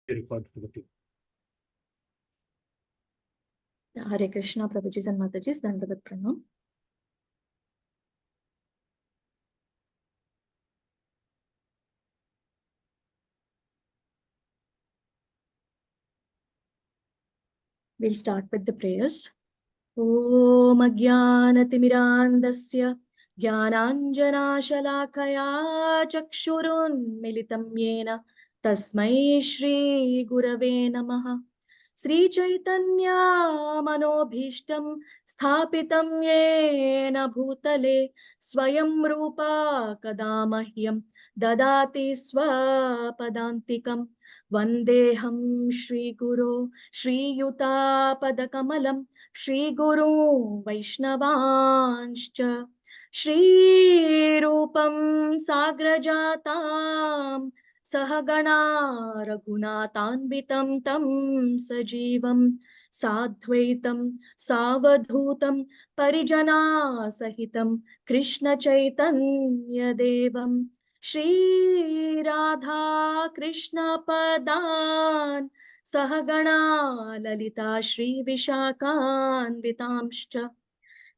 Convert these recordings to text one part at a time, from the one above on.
Record for the team. Hare Krishna, Prabhujis and Matajis, Dandavat Pranam. We'll start with the prayers. Om Ajnanatimirandasya Jnananjanashalakaya Chakshurunmilitam Yena Tasmai Shri Gurave Namaha. Sri Chaitanya Manobhishtam Sthapitam Yena Bhutale Swayam Rupa Kadamahyam Dadati Swapadantikam Vandeham Shri Guru Shri Yuta Padakamalam Shri Guru Vaishnavanshcha Shri Rupam Sagrajatam Sahagana Raghunatanvitam tam sajivam sadhvaitam savadhutam parijana sahitam Krishna Chaitanya Devam Shri Radha Krishna Padan Sahagana Lalita Shri Vishakan Vitamscha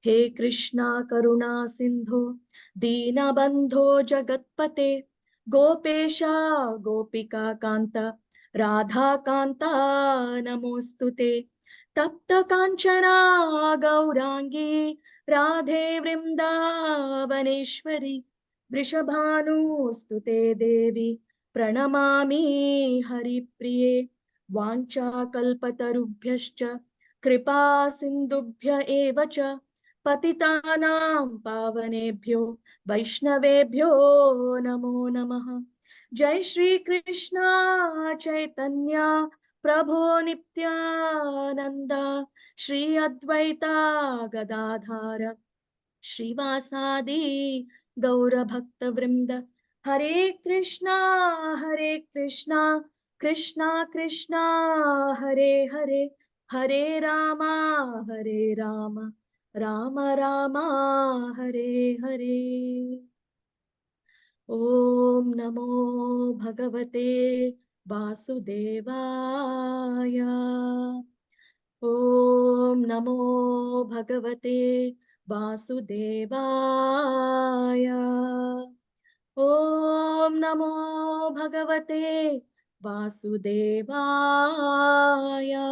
He Krishna Karuna Sindho Dina Bandho Jagatpate Gopesha Gopika Kanta Radha Kanta Namostute Tapta Kanchana Gaurangi Radhe Vrindavaneshwari Vrishabhanu Stute Devi Pranamami Haripriye Vancha Kalpatarubhyascha Kripa Sindubhya Evacha Patitanam Pavanebhyo Vaishnavebhyo Namo Namaha. Jai Shri Krishna Chaitanya Prabhu Nityananda Shri Advaita Gadadhara Shrivasadi Gaura Bhakta Vrinda Hare Krishna Krishna Krishna Hare Hare Hare Rama Rama Rama Hare Hare. Om Namo Bhagavate Vasudevaya. Om Namo Bhagavate Vasudevaya. Om Namo Bhagavate Vasudevaya.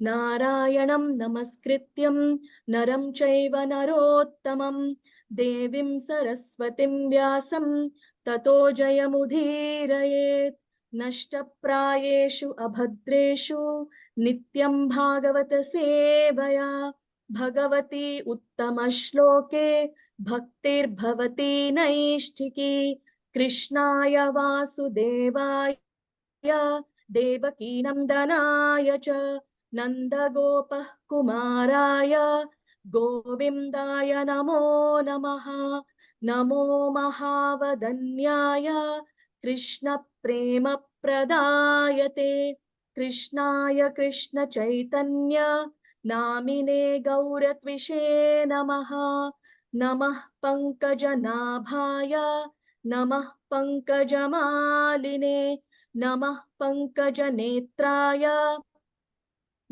Narayanam Namaskrityam Naram Chaiva Narottamam Devim Saraswatim Vyasam Tato Jayamudhirayet Nashtaprayeshu Abhadreshu Nityam Bhagavata Sevaya Bhagavati Uttama Shloke Bhaktir Bhavati Naishtiki Krishnaya Vasudevaya Devaki Nandanaya Cha Nanda Gopah Kumaraya Govindaya Namo Namaha Namo Mahavadanyaya Krishna Prema Pradayate Krishnaya Krishna Chaitanya Namine Gauratvishe Namaha Namah Pankajanabhaya Namah Pankajamaline Namah Pankajanetraya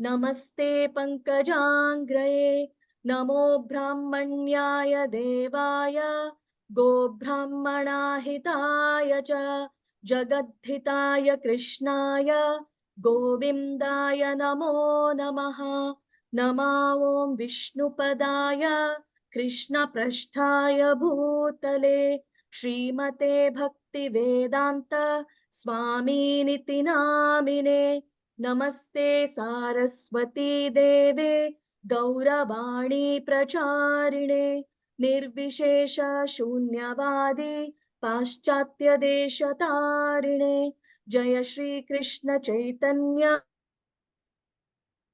Namaste Pankajangraye Namo Brahmanyaya Devaya Go Brahmana Hitaya Cha Jagadhitaya Krishnaya Govindaya Namo Namaha Nama Om Vishnupadaya Krishna Prasthaya Bhutale Srimate Bhakti Vedanta Swami Niti Namine Namaste Saraswati Deve Gauravani Pracharine Nirvishesha Shunyavadi Paschatya Deshatarine Jaya Shri Krishna Chaitanya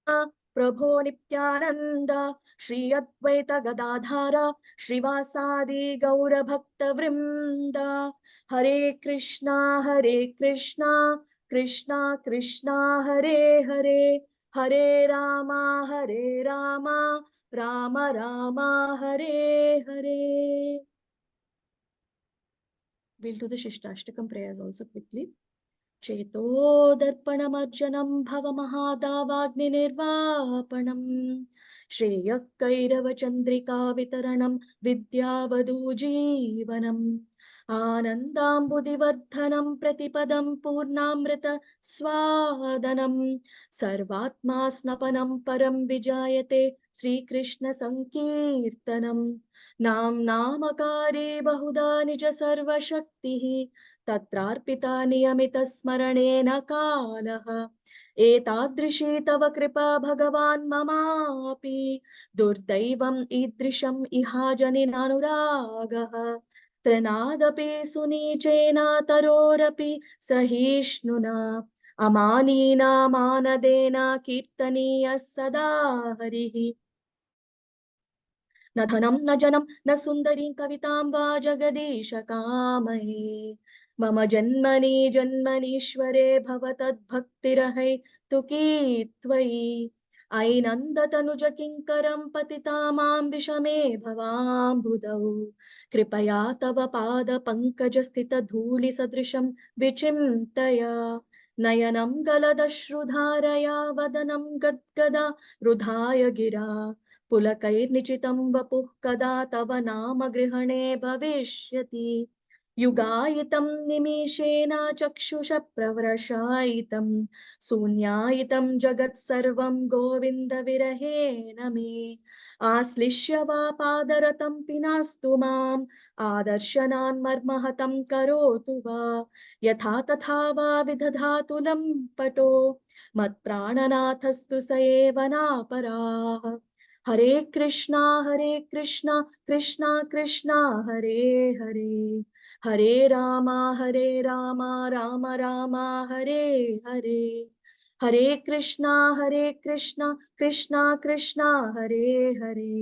Prabhu Nityananda Shri Advaita Gadadhara Shrivasadi Gaura Bhakta Vrinda Hare Krishna Krishna Krishna Hare Hare Hare Rama Rama Rama Hare Hare. We'll do the Shishtastakam prayers also quickly. चेतोदर्पणमर्जनं भवमहादावाग्निर्वापणम् श्रेयः कैरवचन्द्रिका वितरणं विद्यावधूजीवनम् आनन्दाम्बुदिवर्धनं प्रतिपदं पूर्णामृत स्वादनं सर्वात्मा स्नपनं परं विजायते श्रीकृष्ण संकीर्तनं नामकारे बहुधा निज सर्वशक्तिः तत्रार्पिता नियमितस्मरणेन कालः एतादृशी तव कृपा भगवान् ममापि दुर्दैवम् ईदृशम् इहाजनिनानुरागः तृणादपि सुनीचेन तरोरपि सहिष्णुना अमानीनामानदेन कीर्तनीयः सदा हरिः न धनं न जनं न सुन्दरीं कवितां वा जगदीश कामये मम जन्मनि जन्मनीश्वरे भवतद्भक्तिरहै तुकी त्वयि अयि नन्दतनुज किङ्करं पतिता मां विषमे भवाम्बुधौ कृपया तव पादपङ्कजस्थितधूलिसदृशं विचिन्तय नयनं गलदश्रुधारया वदनं गद्गदा रुधाय गिरा पुलकैर्निचितं वपुः कदा तव नाम गृहणे भविष्यति युगायितं निमेषेण चक्षुष प्रवृषायितं शून्यायितं जगत् सर्वं गोविन्द विरहेण मे आश्लिष्य वा पादरतं पिनास्तु माम् आदर्शनान् मर्महतं करोतु वा यथा तथा वा विदधातु लम्पटो मत्प्राणनाथस्तु स एव नापराः हरे कृष्णा कृष्णा कृष्णा हरे हरे हरे राम राम राम हरे हरे हरे कृष्णा कृष्णा कृष्णा हरे हरे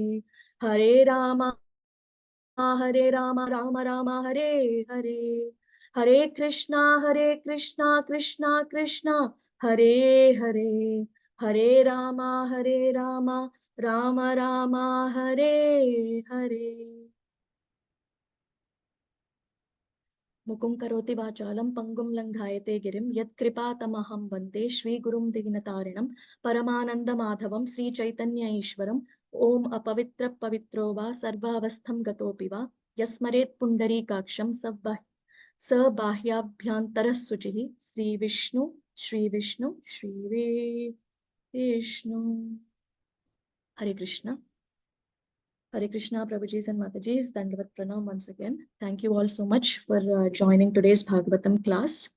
हरे राम राम राम हरे हरे हरे कृष्णा कृष्णा कृष्णा हरे हरे हरे राम राम राम हरे हरे मुकुं करोति वाचालं पंगुं लंघायते गिरिं यत्कृपातमहं वन्दे श्रीगुरुं दीनतारिणं परमानन्दमाधवं श्रीचैतन्य ईश्वरम् ॐ अपवित्र पवित्रो वा सर्वावस्थं गतोऽपि वा यस्मरेत् पुण्डरीकाक्षं स बाह्याभ्यन्तरः शुचिः श्रीविष्णु श्रीविष्णु श्रीविष्णु हरे Krishna Hare Krishna, Prabhujis and Matajis, Dandavat Pranam once again. Thank you all so much for joining today's Bhagavatam class.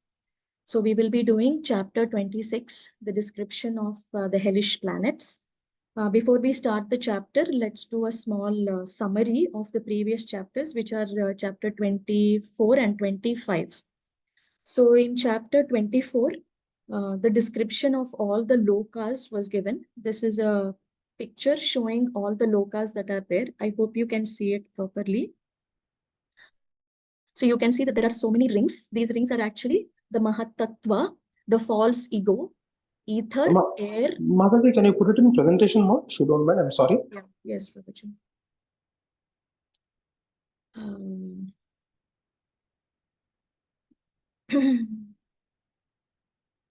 So we will be doing chapter 26, the description of the hellish planets. Before we start the chapter, let's do a small summary of the previous chapters, which are chapter 24 and 25. So in chapter 24, the description of all the lokas was given. This is a picture showing all the lokas that are there. I hope you can see it properly. So you can see that there are so many rings. These rings are actually the Mahatattva, the false ego, ether, air. Mataji, can you put it in presentation mode if you don't mind? I'm sorry. Yeah. Yes, Prabhuji.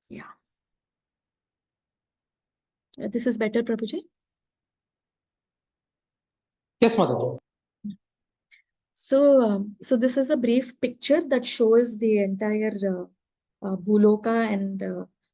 Yeah. This is better, Prabhuji. Yes, Mataji. So this is a brief picture that shows the entire Bhuloka and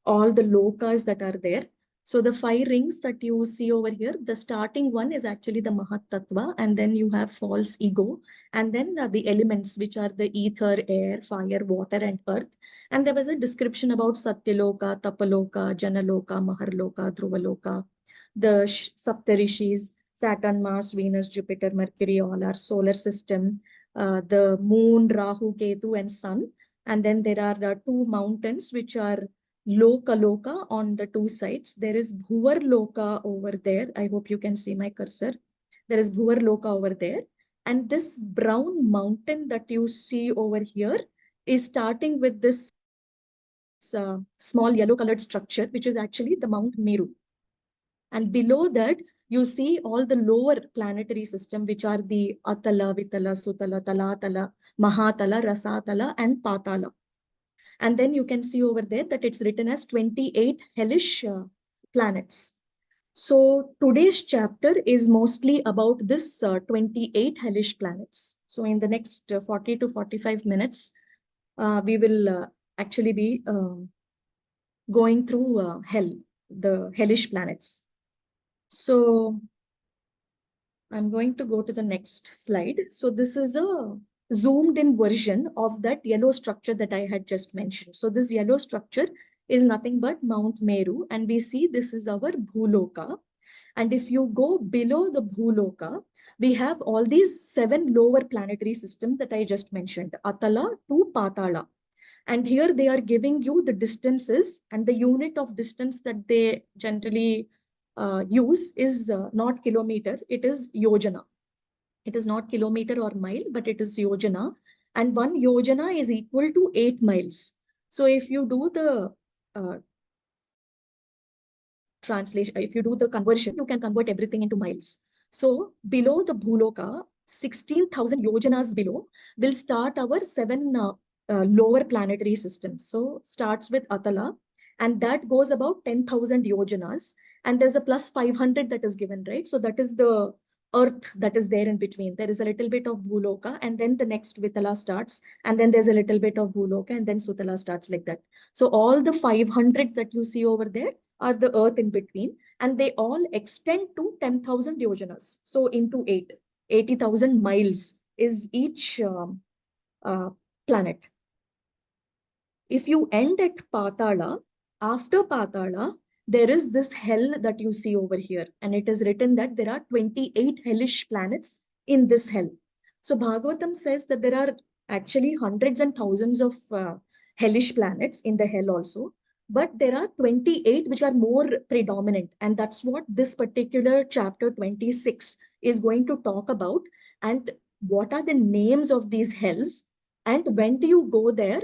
all the lokas that are there. So the 5 rings that you see over here, the starting one is actually the Mahat Tattva, and then you have false ego, and then the elements, which are the ether, air, fire, water, and earth. And there was a description about Satyaloka, Tapaloka, Janaloka, Maharloka, Dhruvaloka, the Saptarishis, Saturn, Mars, Venus, Jupiter, Mercury, all our solar system, the moon, Rahu, Ketu, and sun. And then there are 2 mountains which are Loka on the 2 sides. There is Bhuvar Loka over there. I hope you can see my cursor. There is Bhuvar Loka over there. And this brown mountain that you see over here is starting with this small yellow colored structure, which is actually the Mount Meru. And below that, you see all the lower planetary system, which are the Atala, Vitala, Sutala, Talatala, Mahatala, Rasatala, and Patala. And then you can see over there that it's written as 28 hellish planets. So today's chapter is mostly about this 28 hellish planets. So in the next 40 to 45 minutes, we will actually be going through hell, the hellish planets. So I'm going to go to the next slide. So this is a zoomed in version of that yellow structure that I had just mentioned. So this yellow structure is nothing but Mount Meru, and we see this is our Bhuloka. And if you go below the Bhuloka, we have all these 7 lower planetary systems that I just mentioned, Atala to Patala. And here they are giving you the distances, and the unit of distance that they generally use is not kilometer, it is yojana. It is not kilometer or mile, but it is yojana. And 1 yojana is equal to 8 miles. So if you do the translation, if you do the conversion, you can convert everything into miles. So below the Bhuloka, 16,000 yojanas below, will start our 7 lower planetary systems. So starts with Atala, and that goes about 10,000 yojanas. And there's a plus 500 that is given, right? So that is the earth that is there in between. There is a little bit of Bhuloka, and then the next Vitala starts, and then there's a little bit of Bhuloka, and then Sutala starts like that. So all the 500s that you see over there are the earth in between, and they all extend to 10,000 yojanas. So into 80,000 miles is each planet. If you end at Patala, after Patala, there is this hell that you see over here. And it is written that there are 28 hellish planets in this hell. So Bhagavatam says that there are actually hundreds and thousands of hellish planets in the hell also. But there are 28 which are more predominant. And that's what this particular chapter 26 is going to talk about. And what are the names of these hells? And when do you go there?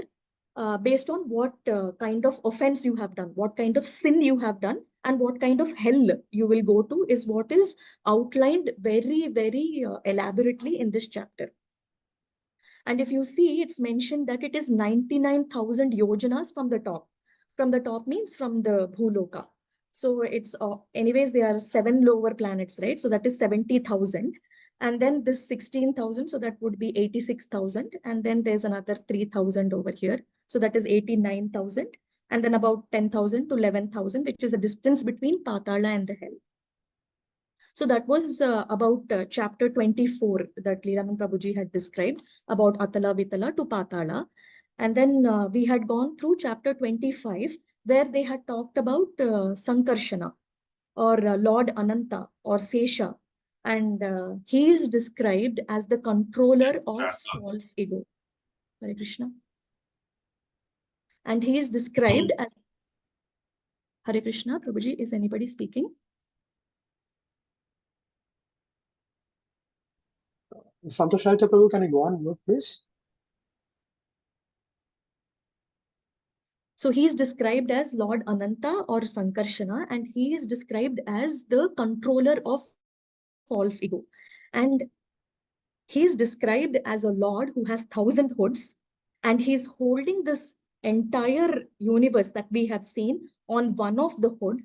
Based on what kind of offense you have done, what kind of sin you have done, and what kind of hell you will go to is what is outlined very, very elaborately in this chapter. And if you see, it's mentioned that it is 99,000 yojanas from the top. From the top means from the Bhuloka. So it's, anyways, there are 7 lower planets, right? So that is 70,000. And then this 16,000, so that would be 86,000. And then there's another 3,000 over here. So that is 89,000. And then about 10,000 to 11,000, which is the distance between Patala and the hell. So that was about chapter 24 that Lilananda Prabhuji had described about Atala Vitala to Patala. And then we had gone through chapter 25, where they had talked about Sankarshana or Lord Ananta or Sesha. And he is described as the controller of false ego. Hare Krishna. And he is described as Hare Krishna. Prabhuji, is anybody speaking? Santosh Charita Prabhu, can you go on mute, please? So he is described as Lord Ananta or Sankarshana, and he is described as the controller of false ego. And he is described as a Lord who has 1,000 hoods, and he is holding this entire universe that we have seen on one of the hood.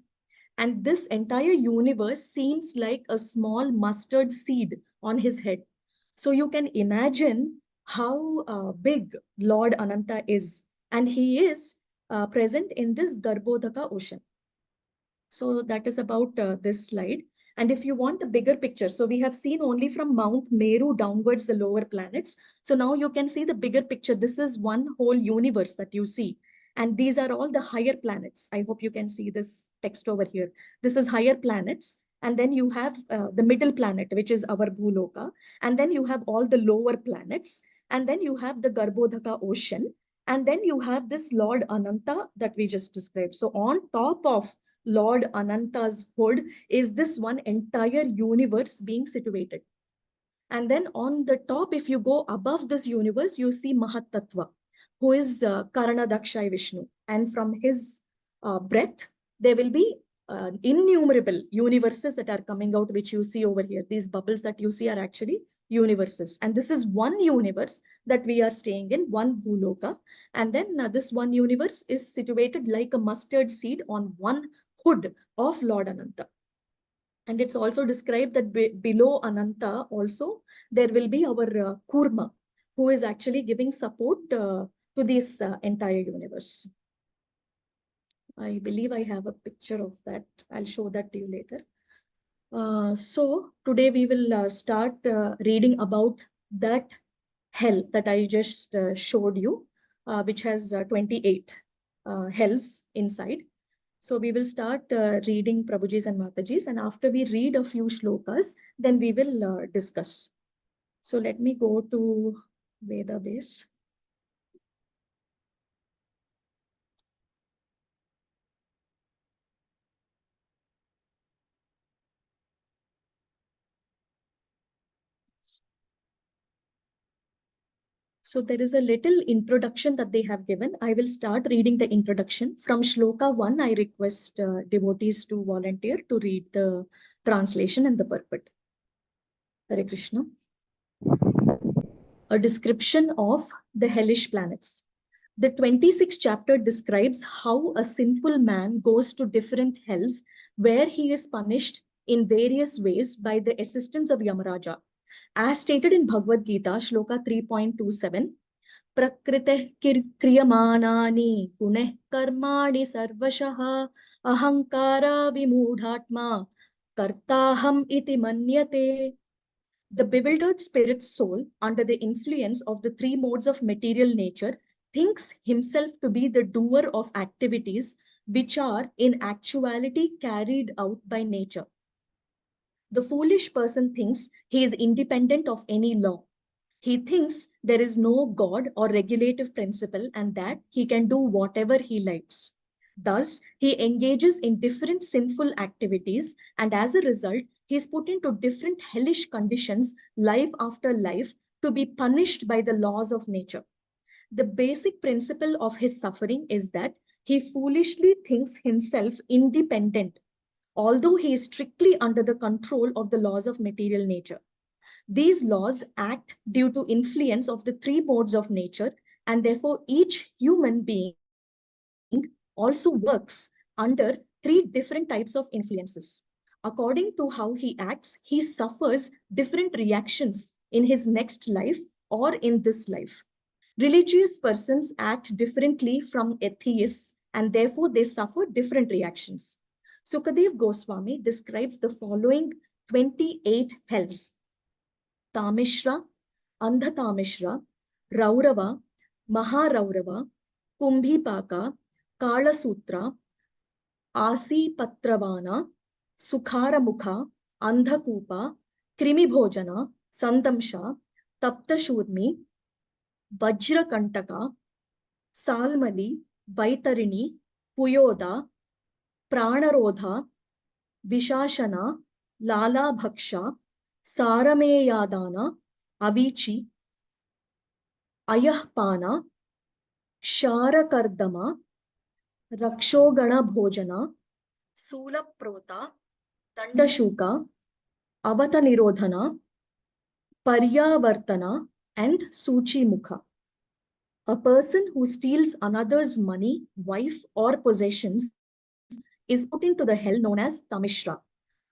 And this entire universe seems like a small mustard seed on his head. So you can imagine how big Lord Ananta is. And he is present in this Garbhodaka ocean. So that is about this slide. And if you want a bigger picture, so we have seen only from Mount Meru downwards the lower planets. So now you can see the bigger picture. This is one whole universe that you see. And these are all the higher planets. I hope you can see this text over here. This is higher planets. And then you have the middle planet, which is our Bhuloka. And then you have all the lower planets. And then you have the Garbhodaka ocean. And then you have this Lord Ananta that we just described. So on top of Lord Ananta's hood is this one entire universe being situated. And then on the top, if you go above this universe, you see Mahatattva, who is Karana Dakshai Vishnu. And from his breath, there will be innumerable universes that are coming out, which you see over here. These bubbles that you see are actually universes. And this is one universe that we are staying in, one Bhuloka. And then this one universe is situated like a mustard seed on one hood of Lord Ananta. And it's also described that below Ananta also, there will be our Kurma, who is actually giving support to this entire universe. I believe I have a picture of that. I'll show that to you later. So today we will start reading about that hell that I just showed you, which has 28 hells inside. So we will start reading Prabhujis and Matajis, and after we read a few shlokas, then we will discuss. So let me go to Veda base. So there is a little introduction that they have given. I will start reading the introduction. From Shloka 1, I request devotees to volunteer to read the translation and the purport. Hare Krishna. A description of the hellish planets. The 26th chapter describes how a sinful man goes to different hells where he is punished in various ways by the assistance of Yamaraja. As stated in Bhagavad Gita, Shloka 3.27, Prakriteh kriyamanaani guneh karmani sarvashah ahankara vimudhatma kartaham iti manyate. The bewildered spirit soul, under the influence of the three modes of material nature, thinks himself to be the doer of activities which are in actuality carried out by nature. The foolish person thinks he is independent of any law. He thinks there is no God or regulative principle and that he can do whatever he likes. Thus, he engages in different sinful activities, and as a result, he is put into different hellish conditions, life after life, to be punished by the laws of nature. The basic principle of his suffering is that he foolishly thinks himself independent, although he is strictly under the control of the laws of material nature. These laws act due to influence of the three modes of nature, and therefore each human being also works under three different types of influences. According to how he acts, he suffers different reactions in his next life or in this life. Religious persons act differently from atheists, and therefore they suffer different reactions. Sukadev Goswami describes the following 28 hells: Tamishra, Andhatamishra, Raurava, Maharaurava, Kumbhipaka, Kalasutra, Asipatravana, Sukharamukha, Andhakupa, Krimibhojana, Sandamsha, Taptashurmi, Vajrakantaka, Salmali, Vaitarini, Puyoda, Pranarodha, Vishashana, Lala Bhaksha, Sarameyadana, Avichi, Ayahpana, Sharakardama, Rakshogana Bhojana, Sulaprota, Dandashuka, Avatanirodhana, Paryavartana, and Suchi Mukha. A person who steals another's money, wife, or possessions is put into the hell known as Tamishra.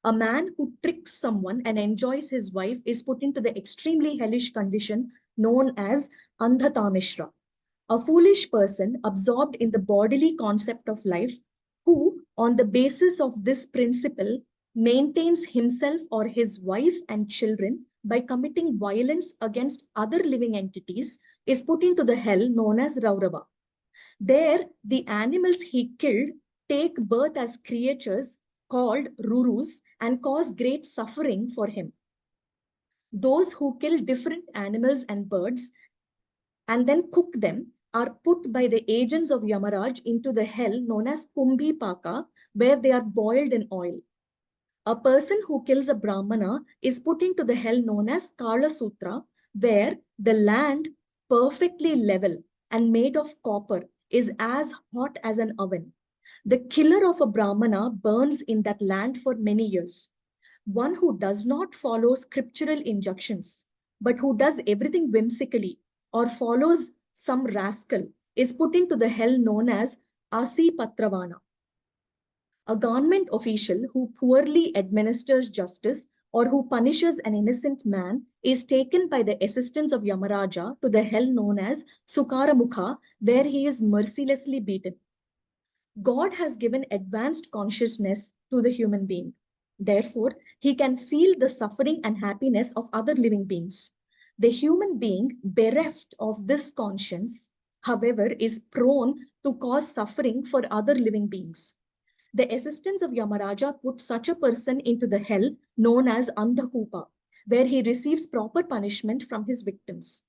A man who tricks someone and enjoys his wife is put into the extremely hellish condition known as Andhatamishra. A foolish person absorbed in the bodily concept of life, who, on the basis of this principle, maintains himself or his wife and children by committing violence against other living entities, is put into the hell known as Raurava. There, the animals he killed take birth as creatures called Rurus and cause great suffering for him. Those who kill different animals and birds and then cook them are put by the agents of Yamaraj into the hell known as Kumbhipaka, where they are boiled in oil. A person who kills a Brahmana is put into the hell known as Kala Sutra, where the land, perfectly level and made of copper, is as hot as an oven. The killer of a Brahmana burns in that land for many years. One who does not follow scriptural injunctions, but who does everything whimsically or follows some rascal is put into the hell known as Asi Patravana. A government official who poorly administers justice or who punishes an innocent man is taken by the assistance of Yamaraja to the hell known as Sukaramukha, where he is mercilessly beaten. God has given advanced consciousness to the human being. Therefore, he can feel the suffering and happiness of other living beings. The human being, bereft of this conscience, however, is prone to cause suffering for other living beings. The assistance of Yamaraja put such a person into the hell known as Andhakupa, where he receives proper punishment from his victims.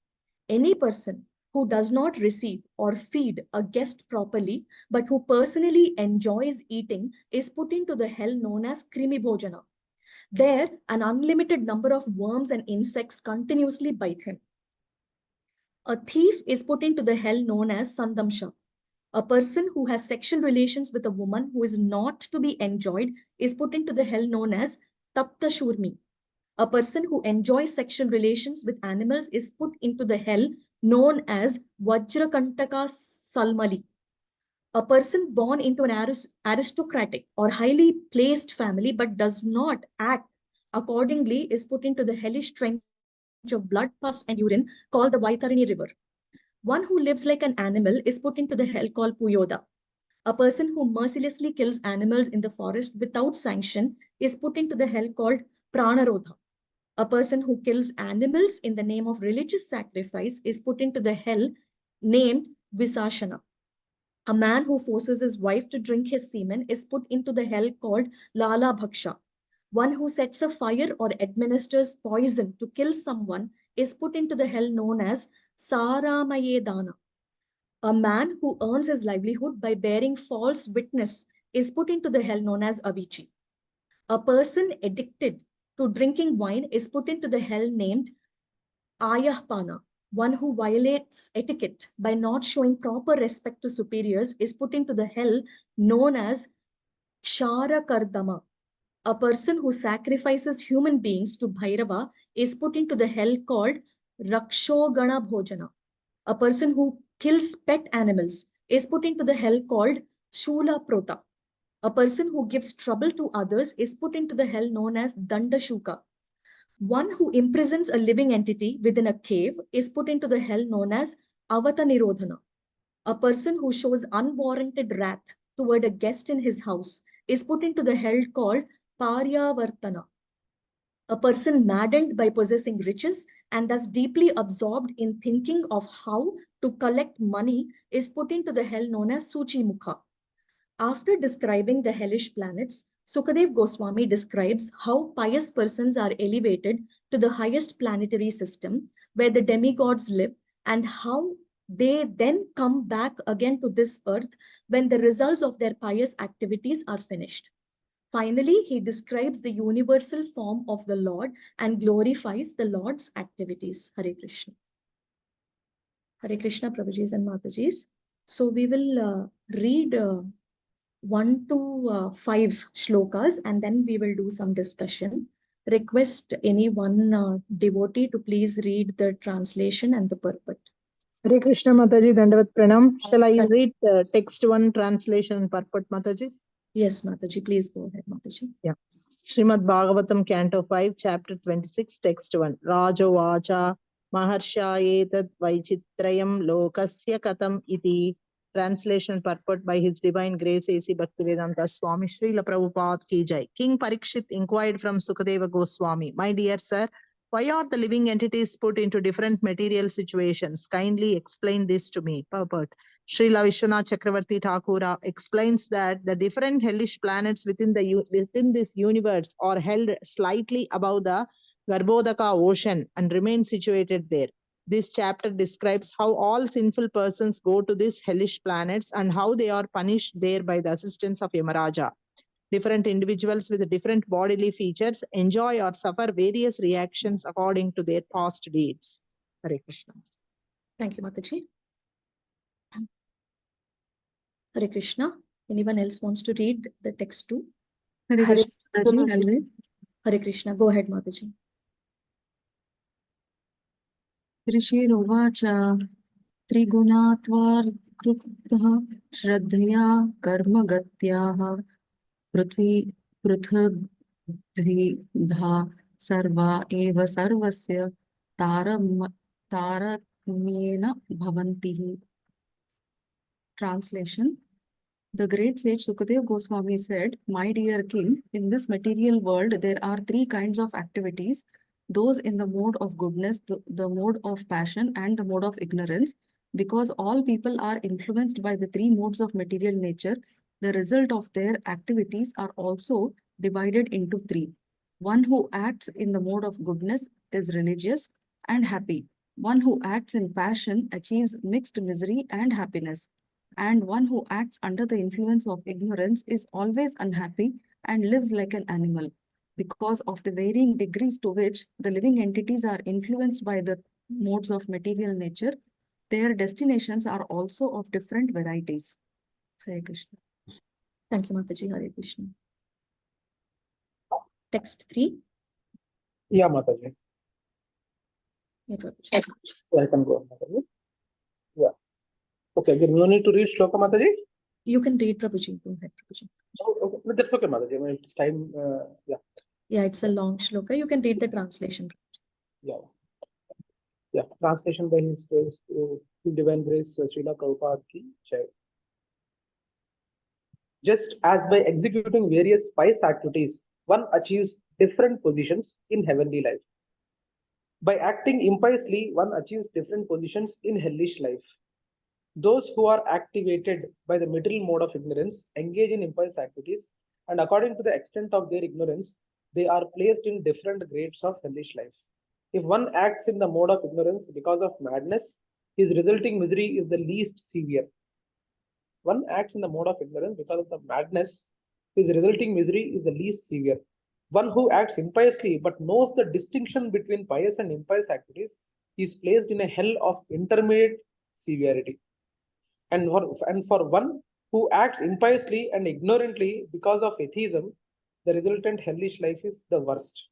Any person who does not receive or feed a guest properly, but who personally enjoys eating, is put into the hell known as Krimi Bhojana. There, an unlimited number of worms and insects continuously bite him. A thief is put into the hell known as Sandamsha. A person who has sexual relations with a woman who is not to be enjoyed is put into the hell known as Tapta Shurmi. A person who enjoys sexual relations with animals is put into the hell known as Vajrakantaka Salmali. A person born into an aristocratic or highly placed family but does not act accordingly is put into the hellish trench of blood, pus, and urine called the Vaitarini River. One who lives like an animal is put into the hell called Puyoda. A person who mercilessly kills animals in the forest without sanction is put into the hell called Pranarodha. A person who kills animals in the name of religious sacrifice is put into the hell named Visashana. A man who forces his wife to drink his semen is put into the hell called Lala Bhaksha. One who sets a fire or administers poison to kill someone is put into the hell known as Saramayedana. A man who earns his livelihood by bearing false witness is put into the hell known as Avichi. A person addicted to drinking wine is put into the hell named Ayahpana. One who violates etiquette by not showing proper respect to superiors is put into the hell known as Kshara Kardama. A person who sacrifices human beings to Bhairava is put into the hell called Rakshogana Bhojana. A person who kills pet animals is put into the hell called Shula Prota. A person who gives trouble to others is put into the hell known as Dandashuka. One who imprisons a living entity within a cave is put into the hell known as Avatanirodhana. A person who shows unwarranted wrath toward a guest in his house is put into the hell called Paryavartana. A person maddened by possessing riches and thus deeply absorbed in thinking of how to collect money is put into the hell known as Suchi Mukha. After describing the hellish planets, Sukadev Goswami describes how pious persons are elevated to the highest planetary system where the demigods live and how they then come back again to this earth when the results of their pious activities are finished. Finally, he describes the universal form of the Lord and glorifies the Lord's activities. Hare Krishna. Hare Krishna, Prabhujis and Matajis. So we will read 1 to 5 shlokas and then we will do some discussion. Request any one devotee to please read the translation and the purport. Hare Krishna Mataji, Dandavat Pranam. Shall I read text 1 translation and purport, Mataji? Yes, Mataji, please go ahead, Mataji. Yeah. Srimad Bhagavatam, Canto 5, Chapter 26, Text 1. Rajo Vacha Maharshayetat Vaichitrayam Lokasya Katam Iti. Translation purport by His Divine Grace A.C. Bhaktivedanta Swami Srila Prabhupada Ki Jai. King Parikshit inquired from Sukadeva Goswami, my dear sir, why are the living entities put into different material situations? Kindly explain this to me. Purport. Srila Vishwanath Chakravarti Thakura explains that the different hellish planets within this universe are held slightly above the Garbhodaka ocean and remain situated there. This chapter describes how all sinful persons go to these hellish planets and how they are punished there by the assistance of Yamaraja. Different individuals with different bodily features enjoy or suffer various reactions according to their past deeds. Hare Krishna. Thank you, Mataji. Hare Krishna. Anyone else wants to read the text too? Hare Krishna, Mataji. Hare Krishna. Go ahead, Mataji. ऋषिरुवाच त्रिगुणात्वार्कृतः श्रद्धया कर्मगत्याः पृथग्द्विधा सर्वा एव सर्वस्य तारतम्येन भवन्ति. Translation. The great sage Sukadeva Goswami said, "My dear king, in this material world there are three kinds of activities, those in the mode of goodness, the mode of passion, and the mode of ignorance. Because all people are influenced by the three modes of material nature, the result of their activities are also divided into three. One who acts in the mode of goodness is religious and happy. One who acts in passion achieves mixed misery and happiness. And one who acts under the influence of ignorance is always unhappy and lives like an animal. Because of the varying degrees to which the living entities are influenced by the modes of material nature, their destinations are also of different varieties." Hare Krishna. Thank you, Mataji. Hare Krishna. Text 3. Yeah, Mataji. Yeah, Prabhuji. Yeah, I can go, Mataji. Yeah. Okay, then no need to read shloka, Mataji? You can read, Prabhuji. Go ahead, Prabhuji. Oh, okay. But that's okay, Mataji. I mean, it's time. Yeah. Yeah, it's a long shloka. You can read the translation. Yeah. Yeah. Translation by His Grace, Divine Grace, Srila Prabhupada ki Jai. Just as by executing various pious activities, one achieves different positions in heavenly life. By acting impiously, one achieves different positions in hellish life. Those who are activated by the middle mode of ignorance engage in impious activities, and according to the extent of their ignorance, they are placed in different grades of hellish life. If one acts in the mode of ignorance because of madness, his resulting misery is the least severe. One acts in the mode of ignorance because of the madness, his resulting misery is the least severe. One who acts impiously but knows the distinction between pious and impious activities is placed in a hell of intermediate severity. And for one who acts impiously and ignorantly because of atheism, the resultant hellish life is the worst.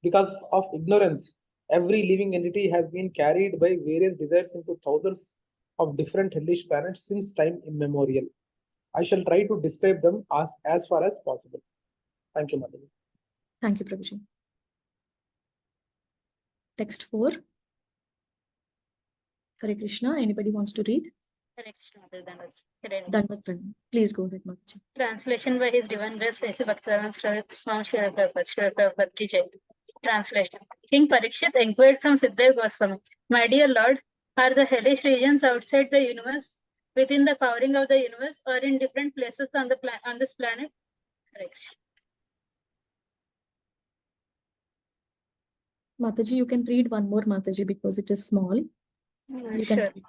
Because of ignorance, every living entity has been carried by various desires into thousands of different hellish planets since time immemorial. I shall try to describe them as far as possible. Thank you, Madam. Thank you, Prabhuji. Text 4. Hare Krishna. Anybody wants to read? Hare Krishna, Dandavat. Dandavat Pranam. Please go ahead, Mataji. Translation by His Divine Grace, Sri Bhaktivedanta Swami Srila Prabhupada ki Jai. Translation. King Parikshit inquired from Siddhar Goswami, "My dear Lord, are the hellish regions outside the universe, within the covering of the universe, or in different places on this planet?" Hare Krishna. Mataji, you can read one more, Mataji, because it is small. You Sure. can.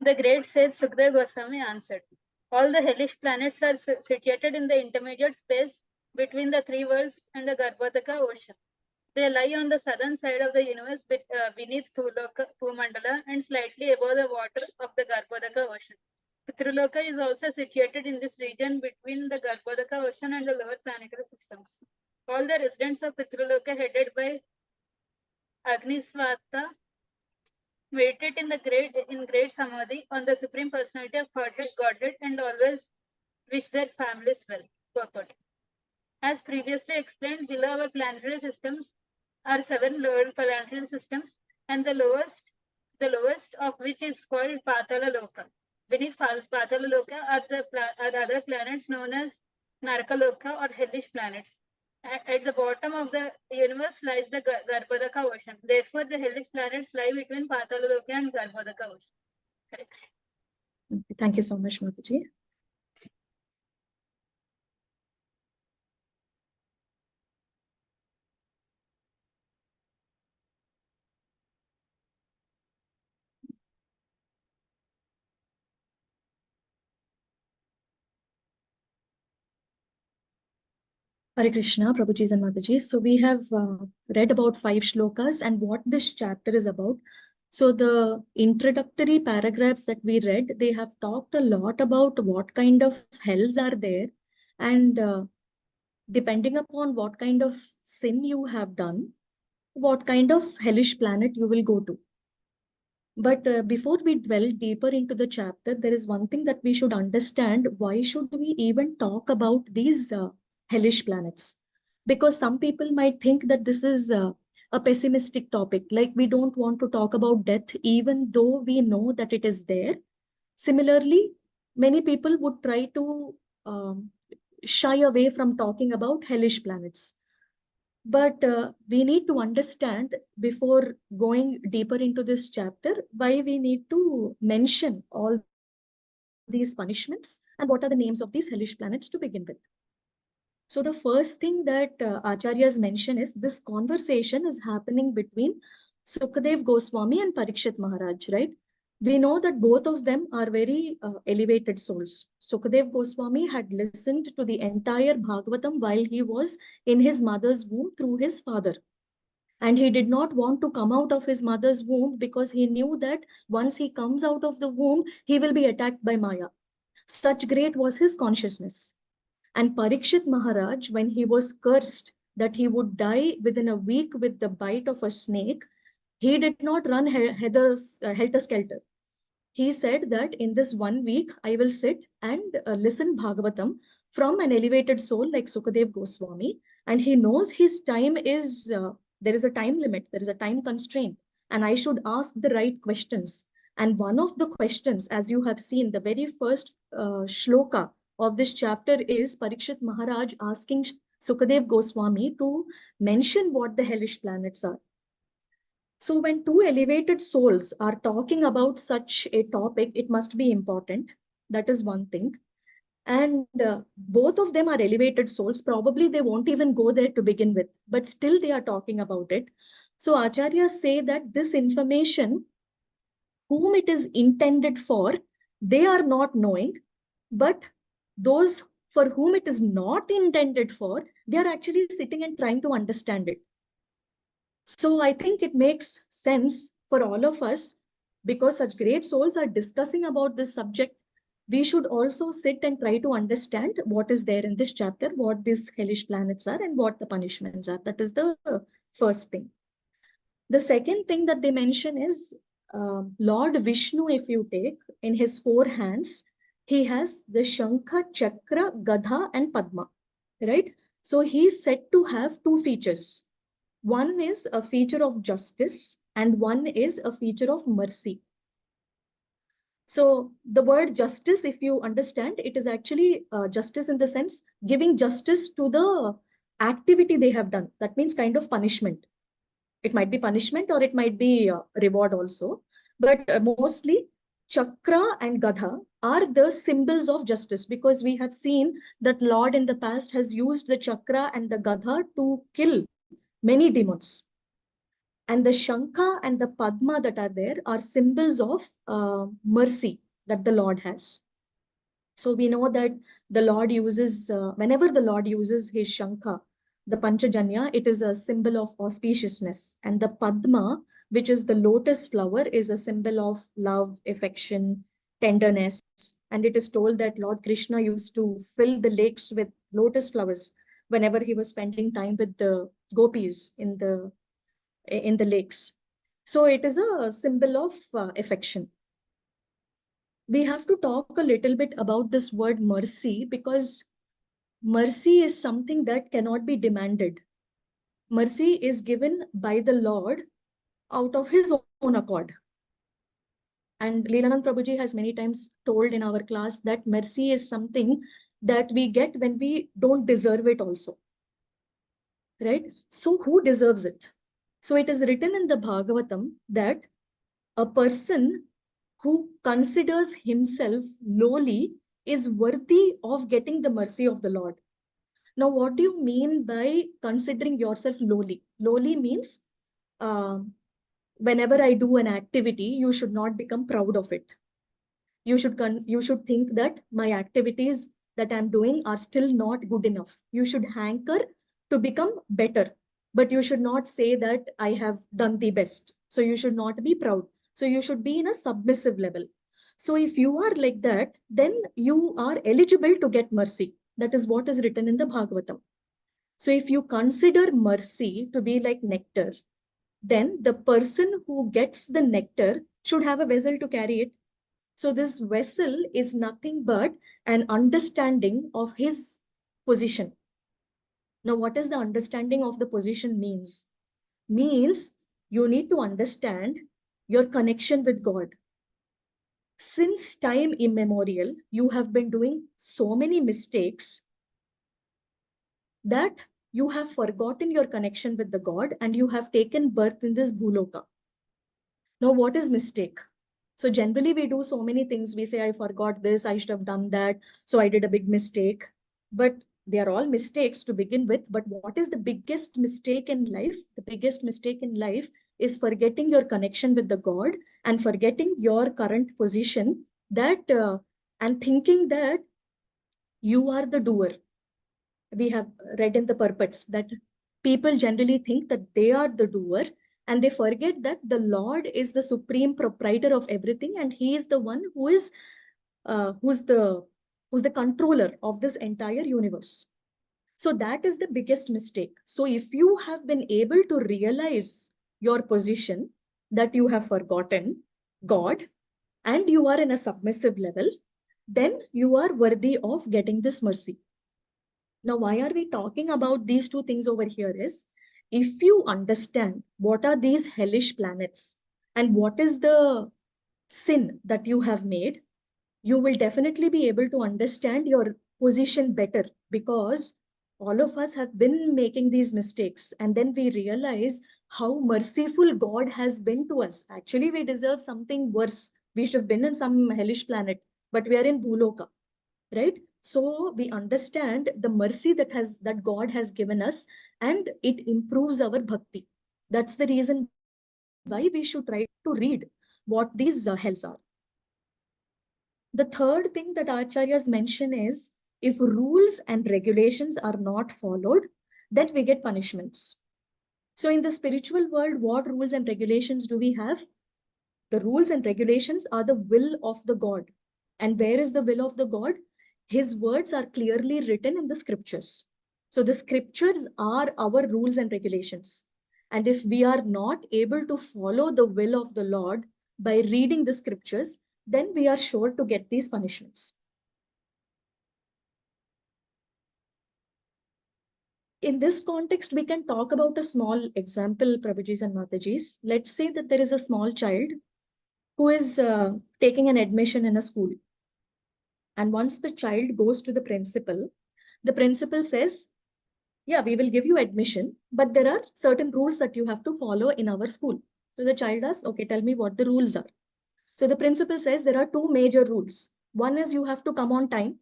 The great sage Sukadeva Goswami answered, "All the hellish planets are situated in the intermediate space between the three worlds and the Garbhodaka ocean. They lie on the southern side of the universe beneath Bhumandala and slightly above the water of the Garbhodaka ocean. Pitruloka is also situated in this region between the Garbhodaka ocean and the lower planetary systems. All the residents of Pitruloka, headed by Agniswata, waited in great samadhi on the Supreme Personality of Godhead and always wish their families well." Purport. As previously explained, below our planetary systems are 7 lower planetary systems, and the lowest of which is called Patala Loka. Beneath Patala Loka are other planets known as Naraka Loka or hellish planets. At the bottom of the universe lies the Garbhodaka ocean. Therefore, the hellish planets lie between Patala Loka and Garbhodaka ocean. Correct. Okay, thank you so much, Mataji. Hare Krishna, Prabhuji and Mataji. So we have read about 5 shlokas and what this chapter is about. So the introductory paragraphs that we read, they have talked a lot about what kind of hells are there, and depending upon what kind of sin you have done, what kind of hellish planet you will go to. But before we dwell deeper into the chapter, there is one thing that we should understand. Why should we even talk about these hellish planets? Because some people might think that this is a pessimistic topic, like we don't want to talk about death, even though we know that it is there. Similarly, many people would try to shy away from talking about hellish planets. But we need to understand before going deeper into this chapter why we need to mention all these punishments and what are the names of these hellish planets to begin with. So the first thing that Acharyas mention is this conversation is happening between Sukadev Goswami and Parikshit Maharaj, right? We know that both of them are very elevated souls. Sukadev Goswami had listened to the entire Bhagavatam while he was in his mother's womb through his father. And he did not want to come out of his mother's womb because he knew that once he comes out of the womb, he will be attacked by Maya. Such great was his consciousness. And Parikshit Maharaj, when he was cursed that he would die within a week with the bite of a snake, he did not run helter-skelter. He said that in this 1 week, I will sit and listen Bhagavatam from an elevated soul like Sukadev Goswami. And he knows his time is, there is a time limit, there is a time constraint, and I should ask the right questions. And one of the questions, as you have seen, the very first shloka of this chapter is Parikshit Maharaj asking Sukadev Goswami to mention what the hellish planets are. So when two elevated souls are talking about such a topic, it must be important. That is one thing. And both of them are elevated souls. Probably they won't even go there to begin with, but still they are talking about it. So acharyas say that this information, whom it is intended for, they are not knowing, but those for whom it is not intended for, they are actually sitting and trying to understand it. So I think it makes sense for all of us, because such great souls are discussing about this subject. We should also sit and try to understand what is there in this chapter, what these hellish planets are and what the punishments are. That is the first thing. The second thing that they mention is Lord Vishnu, if you take in his 4 hands, he has the Shankha, Chakra, Gadha and Padma, right? So he is said to have 2 features. One is a feature of justice and one is a feature of mercy. So the word justice, if you understand, it is actually justice in the sense giving justice to the activity they have done. That means kind of punishment. It might be punishment or it might be reward also. But mostly Chakra and Gadha are the symbols of justice, because we have seen that Lord in the past has used the Chakra and the Gadha to kill many demons. And the Shankha and the Padma that are there are symbols of mercy that the Lord has. So we know that the Lord uses, whenever the Lord uses his Shankha, the Panchajanya, it is a symbol of auspiciousness. And the Padma, which is the lotus flower, is a symbol of love, affection, tenderness. And it is told that Lord Krishna used to fill the lakes with lotus flowers whenever he was spending time with the gopis in the lakes. So it is a symbol of affection. We have to talk a little bit about this word mercy, because mercy is something that cannot be demanded. Mercy is given by the Lord out of his own accord. And Lilananda Prabhuji has many times told in our class that mercy is something that we get when we don't deserve it also. Right? So who deserves it? So it is written in the Bhagavatam that a person who considers himself lowly is worthy of getting the mercy of the Lord. Now, what do you mean by considering yourself lowly? Lowly means whenever I do an activity, you should not become proud of it. You should think that my activities that I'm doing are still not good enough. You should hanker to become better, but you should not say that I have done the best. So you should not be proud. So you should be in a submissive level. So if you are like that, then you are eligible to get mercy. That is what is written in the Bhagavatam. So if you consider mercy to be like nectar, then the person who gets the nectar should have a vessel to carry it. So this vessel is nothing but an understanding of his position. Now, what is the understanding of the position means? Means you need to understand your connection with God. Since time immemorial, you have been doing so many mistakes that you have forgotten your connection with the God and you have taken birth in this Bhuloka. Now, what is mistake? So generally we do so many things. We say, I forgot this, I should have done that. So I did a big mistake. But they are all mistakes to begin with. But what is the biggest mistake in life? The biggest mistake in life is forgetting your connection with the God and forgetting your current position and thinking that you are the doer. We have read in the purports that people generally think that they are the doer, and they forget that the Lord is the supreme proprietor of everything, and he is the one who's the controller of this entire universe. So that is the biggest mistake. So if you have been able to realize your position, that you have forgotten God and you are in a submissive level, then you are worthy of getting this mercy. Now, why are we talking about these two things over here is, if you understand what are these hellish planets and what is the sin that you have made, you will definitely be able to understand your position better, because all of us have been making these mistakes and then we realize how merciful God has been to us. Actually, we deserve something worse. We should have been in some hellish planet, but we are in Bhuloka, right? So we understand the mercy that God has given us, and it improves our bhakti. That's the reason why we should try to read what these hells are. The third thing that acharyas mention is, if rules and regulations are not followed, then we get punishments. So in the spiritual world, what rules and regulations do we have? The rules and regulations are the will of the God. And where is the will of the God? His words are clearly written in the scriptures. So the scriptures are our rules and regulations. And if we are not able to follow the will of the Lord by reading the scriptures, then we are sure to get these punishments. In this context, we can talk about a small example, Prabhujis and Matajis. Let's say that there is a small child who is taking an admission in a school. And once the child goes to the principal says, yeah, we will give you admission, but there are certain rules that you have to follow in our school. So the child asks, okay, tell me what the rules are. So the principal says there are two major rules. One is you have to come on time,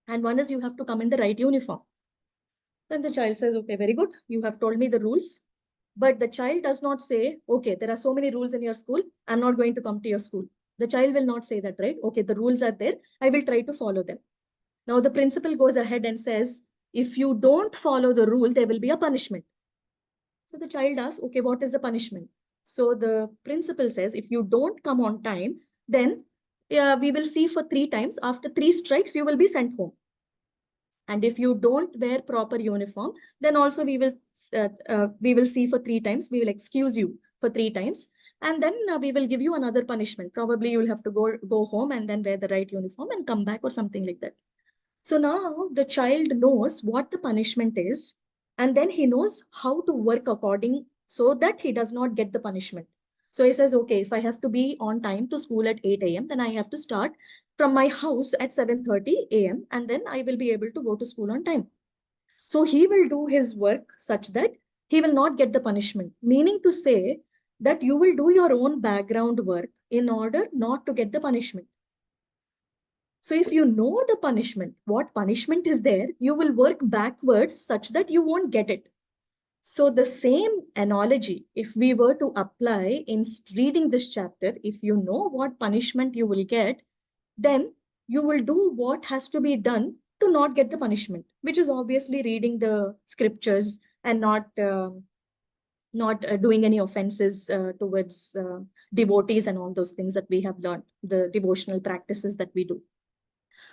and one is you have to come in the right uniform. Then the child says, okay, very good. You have told me the rules. But the child does not say, okay, there are so many rules in your school, I'm not going to come to your school. The child will not say that, right? Okay, the rules are there, I will try to follow them. Now the principal goes ahead and says, if you don't follow the rule, there will be a punishment. So the child asks, okay, what is the punishment? So the principal says, if you don't come on time, then we will see for 3 times. After 3 strikes, you will be sent home. And if you don't wear proper uniform, then also we will see for 3 times. We will excuse you for 3 times. And then we will give you another punishment. Probably you'll have to go home and then wear the right uniform and come back or something like that. So now the child knows what the punishment is, and then he knows how to work according so that he does not get the punishment. So he says, okay, if I have to be on time to school at 8 a.m., then I have to start from my house at 7:30 a.m. and then I will be able to go to school on time. So he will do his work such that he will not get the punishment, meaning to say that you will do your own background work in order not to get the punishment. So if you know the punishment, what punishment is there, you will work backwards such that you won't get it. So the same analogy, if we were to apply in reading this chapter, if you know what punishment you will get, then you will do what has to be done to not get the punishment, which is obviously reading the scriptures and not doing any offenses towards devotees and all those things that we have learned, the devotional practices that we do.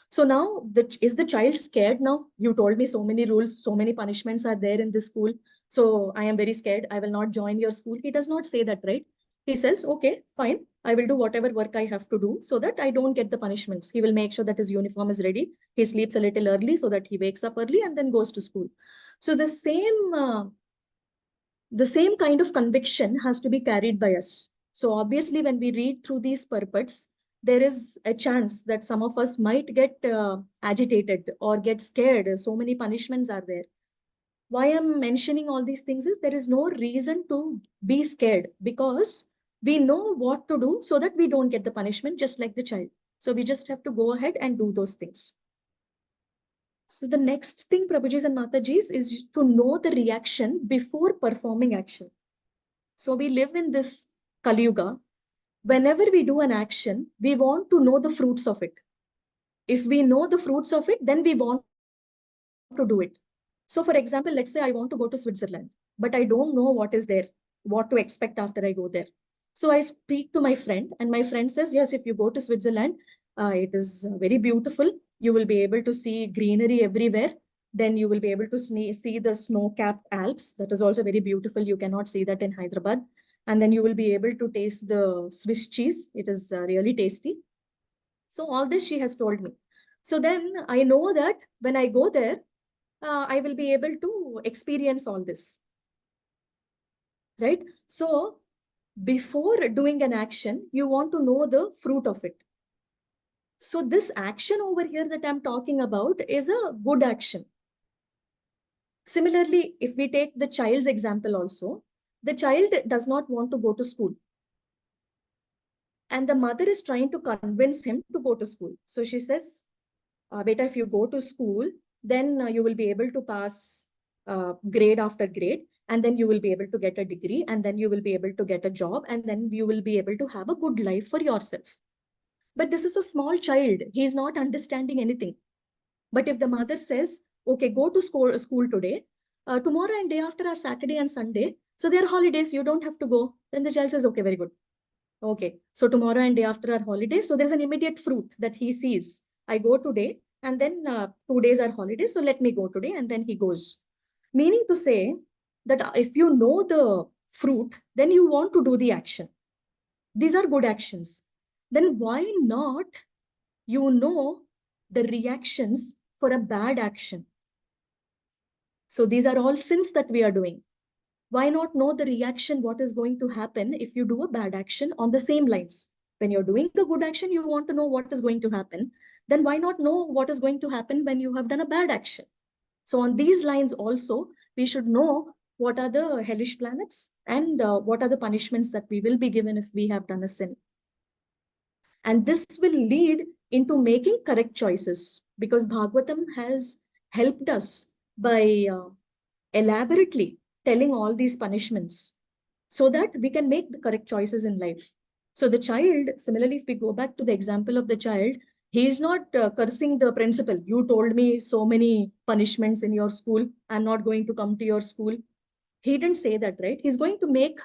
So now, is the child scared now? You told me so many rules, so many punishments are there in this school. So I am very scared. I will not join your school. He does not say that, right? he says, okay, fine, I will do whatever work I have to do so that I don't get the punishments. He will make sure that his uniform is ready. He sleeps a little early so that he wakes up early and then goes to school. So the same kind of conviction has to be carried by us. So obviously, when we read through these purports, there is a chance that some of us might get agitated or get scared. So many punishments are there. Why I'm mentioning all these things is there is no reason to be scared, because we know what to do so that we don't get the punishment, just like the child. So we just have to go ahead and do those things. So the next thing, Prabhujis and Matajis, is to know the reaction before performing action. So we live in this Kali Yuga. Whenever we do an action, we want to know the fruits of it. If we know the fruits of it, then we want to do it. So for example, let's say I want to go to Switzerland, but I don't know what is there, what to expect after I go there. So I speak to my friend, and my friend says, yes, if you go to Switzerland, it is very beautiful. You will be able to see greenery everywhere. Then you will be able to see the snow-capped Alps. That is also very beautiful. You cannot see that in Hyderabad. And then you will be able to taste the Swiss cheese. It is really tasty. So all this she has told me. So then I know that when I go there, I will be able to experience all this, right? So before doing an action, you want to know the fruit of it. So this action over here that I'm talking about is a good action. Similarly, if we take the child's example also, the child does not want to go to school. And the mother is trying to convince him to go to school. So she says, beta, if you go to school, then you will be able to pass grade after grade, and then you will be able to get a degree, and then you will be able to get a job, and then you will be able to have a good life for yourself. But this is a small child. He is not understanding anything. But if the mother says, okay, go to school today, tomorrow and day after are Saturday and Sunday, so they are holidays, you don't have to go. Then the child says, okay, very good. Okay, so tomorrow and day after are holidays. So there's an immediate fruit that he sees. I go today, and then 2 days are holidays. So let me go today, and then he goes. Meaning to say that if you know the fruit, then you want to do the action. These are good actions. Then why not you know the reactions for a bad action? So these are all sins that we are doing. Why not know the reaction, what is going to happen if you do a bad action on the same lines? When you're doing the good action, you want to know what is going to happen. Then why not know what is going to happen when you have done a bad action? So on these lines also, we should know what are the hellish planets and what are the punishments that we will be given if we have done a sin. And this will lead into making correct choices, because Bhagavatam has helped us by elaborately telling all these punishments so that we can make the correct choices in life. So the child, similarly, if we go back to the example of the child, he is not cursing the principal. You told me so many punishments in your school. I'm not going to come to your school. He didn't say that, right? He's going to make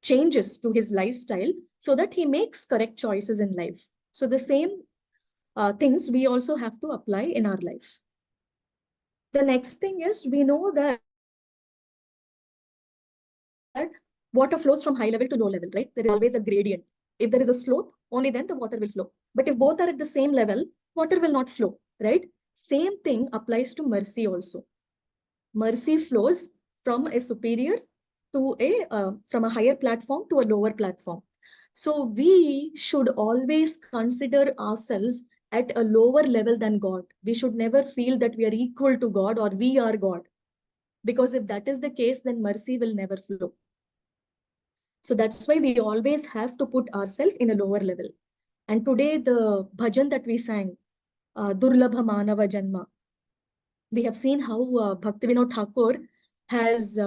changes to his lifestyle so that he makes correct choices in life. So the same things we also have to apply in our life. The next thing is, we know that water flows from high level to low level, right? There is always a gradient. If there is a slope, only then the water will flow. But if both are at the same level, water will not flow, right? Same thing applies to mercy also. Mercy flows from a superior to from a higher platform to a lower platform. So we should always consider ourselves at a lower level than God. We should never feel that we are equal to God or we are God. Because if that is the case, then mercy will never flow. So that's why we always have to put ourselves in a lower level. And today the bhajan that we sang, Durlabha Manava Janma, we have seen how Bhaktivinoda Thakur has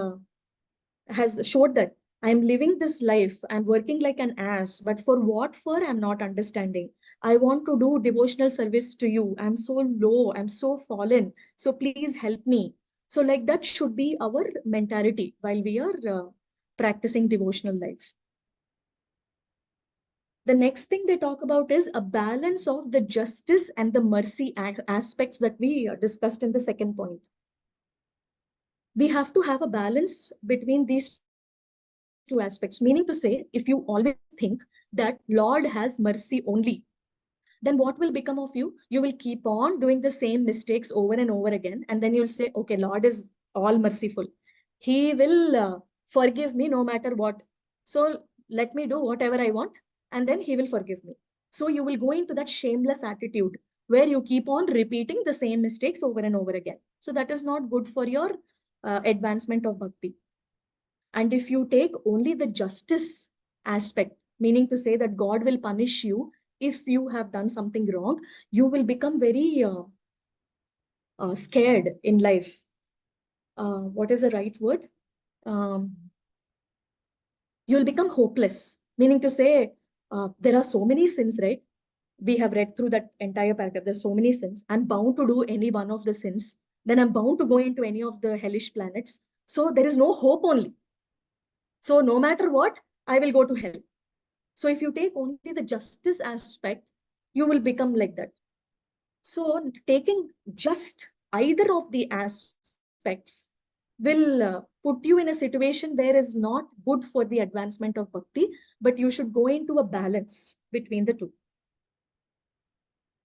showed that I'm living this life, I'm working like an ass, but for what for, I'm not understanding. I want to do devotional service to you. I'm so low, I'm so fallen. So please help me. So like that should be our mentality while we are practicing devotional life. The next thing they talk about is a balance of the justice and the mercy aspects that we discussed in the second point. We have to have a balance between these two two aspects. Meaning to say, if you always think that Lord has mercy only, then what will become of you? You will keep on doing the same mistakes over and over again. And then you'll say, okay, Lord is all merciful. He will forgive me no matter what. So let me do whatever I want, and then he will forgive me. So you will go into that shameless attitude where you keep on repeating the same mistakes over and over again. So that is not good for your advancement of bhakti. And if you take only the justice aspect, meaning to say that God will punish you if you have done something wrong, you will become very scared in life. What is the right word? You'll become hopeless, meaning to say, there are so many sins, right? We have read through that entire paragraph. There's so many sins. I'm bound to do any one of the sins. Then I'm bound to go into any of the hellish planets. So there is no hope only. So no matter what, I will go to hell. So if you take only the justice aspect, you will become like that. So taking just either of the aspects will put you in a situation where is not good for the advancement of bhakti, but you should go into a balance between the two.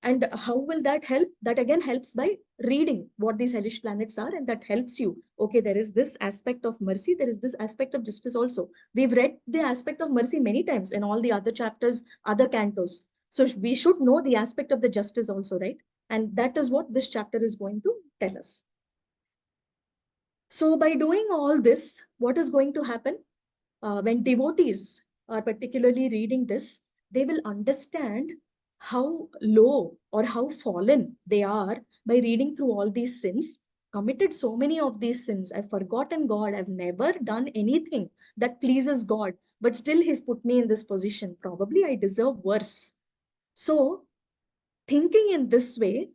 And how will that help? That again helps by reading what these hellish planets are, and that helps you. Okay, there is this aspect of mercy, there is this aspect of justice also. We've read the aspect of mercy many times in all the other chapters, other cantos. So we should know the aspect of the justice also, right? And that is what this chapter is going to tell us. So by doing all this, what is going to happen? When devotees are particularly reading this, they will understand how low or how fallen they are by reading through all these sins, committed so many of these sins. I've forgotten God. I've never done anything that pleases God, but still he's put me in this position. Probably I deserve worse. So thinking in this way,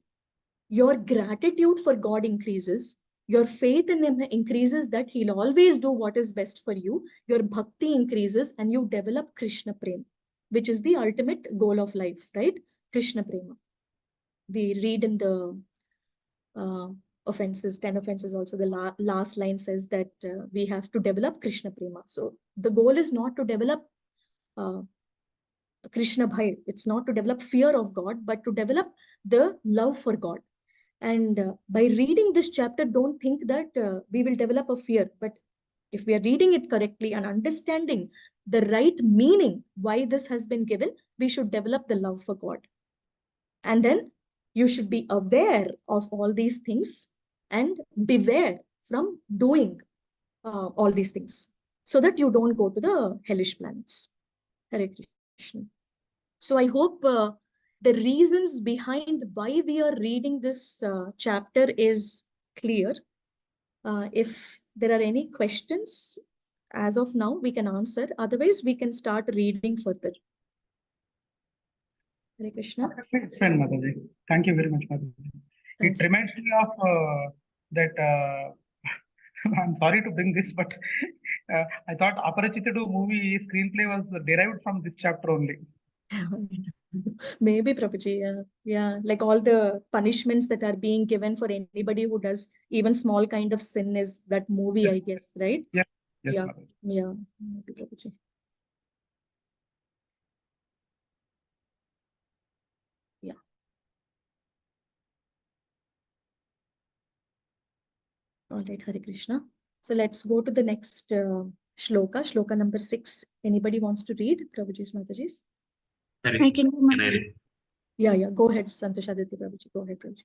your gratitude for God increases, your faith in him increases that he'll always do what is best for you, your bhakti increases, and you develop Krishna prema, which is the ultimate goal of life, right? Krishna prema. We read in the offenses, 10 offenses also, the last line says that we have to develop Krishna prema. So the goal is not to develop Krishna bhai. It's not to develop fear of God, but to develop the love for God. And by reading this chapter, don't think that we will develop a fear, but if we are reading it correctly and understanding the right meaning why this has been given, we should develop the love for God. And then you should be aware of all these things and beware from doing all these things so that you don't go to the hellish planets. Hare Krishna. So I hope the reasons behind why we are reading this chapter is clear. If there are any questions, as of now, we can answer. Otherwise, we can start reading further. Hare Krishna. It's fine, Mataji. Thank you very much, Mataji. Thank It you. reminds me of that. I'm sorry to bring this, but I thought Aparachitadu movie screenplay was derived from this chapter only. Maybe, Prabhuji, yeah, like all the punishments that are being given for anybody who does even small kind of sin is that movie, Yes. I guess, right? Yes, Yeah, Mataji. yeah, maybe, Prabhuji. Yeah. All right, Hare Krishna. So let's go to the next shloka number 6. Anybody wants to read? Prabhuji's, Mataji's? I can read. Yeah. Go ahead, Santoshaditi Prabhuji. Go ahead, Prabhuji.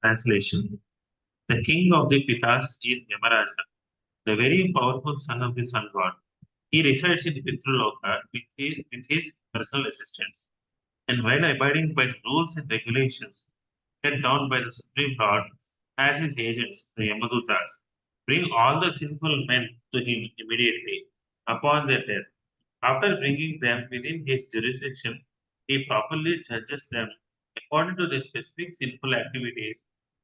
Translation. The king of the Pitas is Yamaraja, the very powerful son of the sun god. He resides in Pitraloka with his personal assistants. And while abiding by the rules and regulations set down by the Supreme Lord, as his agents, the Yamadutas, bring all the sinful men to him immediately upon their death. After bringing them within his jurisdiction, he properly judges them according to their specific sinful activities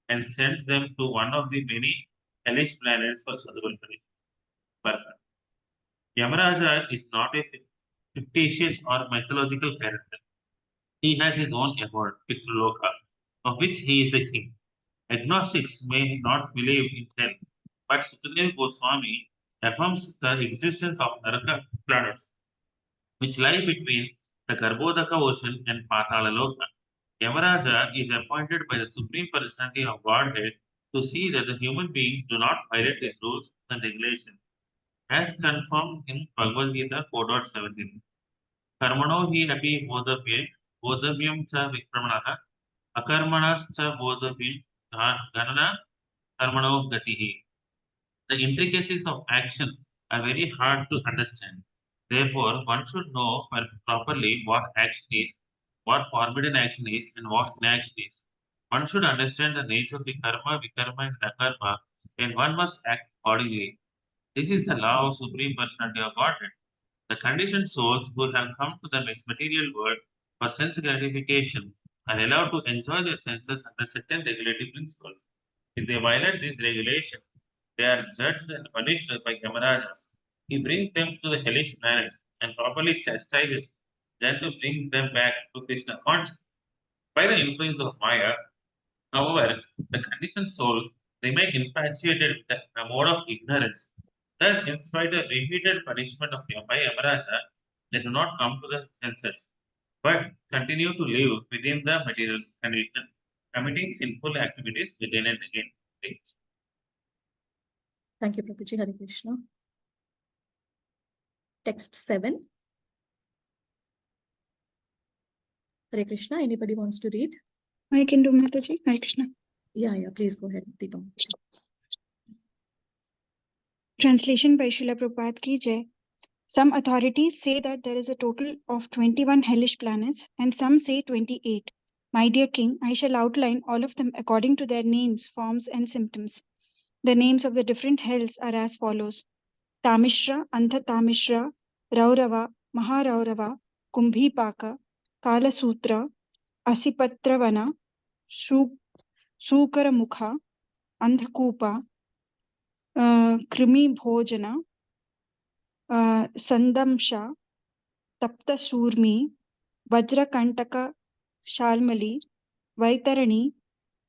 and sends them to one of the many hellish planets for suitable punishment. Yamaraja is not a fictitious or mythological character. He has his own abode, Pitraloka, of which he is the king. Agnostics may not believe in hell, but Sukadeva Goswami affirms the existence of Naraka planets, which lie between the Garbhodaka Ocean and Patala Loka. Yamaraja is appointed by the Supreme Personality of Godhead to see that the human beings do not violate these rules and regulations, as confirmed in Bhagavad Gita 4.17. Karmano hi api bodhavyam cha vikramanaha, akarmanas cha bodhavyam ganana karmano gatihi. The intricacies of action are very hard to understand. Therefore, one should know properly what action is, what forbidden action is, and what inaction is. One should understand the nature of the karma, vikarma, and akarma, and one must act accordingly. This is the law of Supreme Personality of Godhead. The conditioned souls who have come to the material world for sense gratification are allowed to enjoy their senses under certain regulative principles. If they violate these regulations, they are judged and punished by Yamarajas. He brings them to the hellish planets and properly chastises them to bring them back to Krishna consciousness. By the influence of Maya, however, the conditioned soul remain infatuated with the mode of ignorance. Thus, in spite of repeated punishment by Yamaraja, they do not come to the senses, but continue to live within the material condition, committing sinful activities again and again. Thank you, Prabhuji. Hare Krishna. Text 7. Hare Krishna. Anybody wants to read? I can do, Mataji. Hare Krishna. Yeah, please go ahead, Deepam. Translation by Srila Prabhupada Ki Jai. Some authorities say that there is a total of 21 hellish planets and some say 28. My dear king, I shall outline all of them according to their names, forms and symptoms. The names of the different hells are as follows: Tamishra, Antha Tamishra, Raurava, Maharaurava, Kumbhipaka, Kalasutra, Asipatravana, Sukaramukha, Andhakupa, Krimi Bhojana, Sandamsha, Taptasurmi, Vajrakantaka Shalmali, Vaitarani,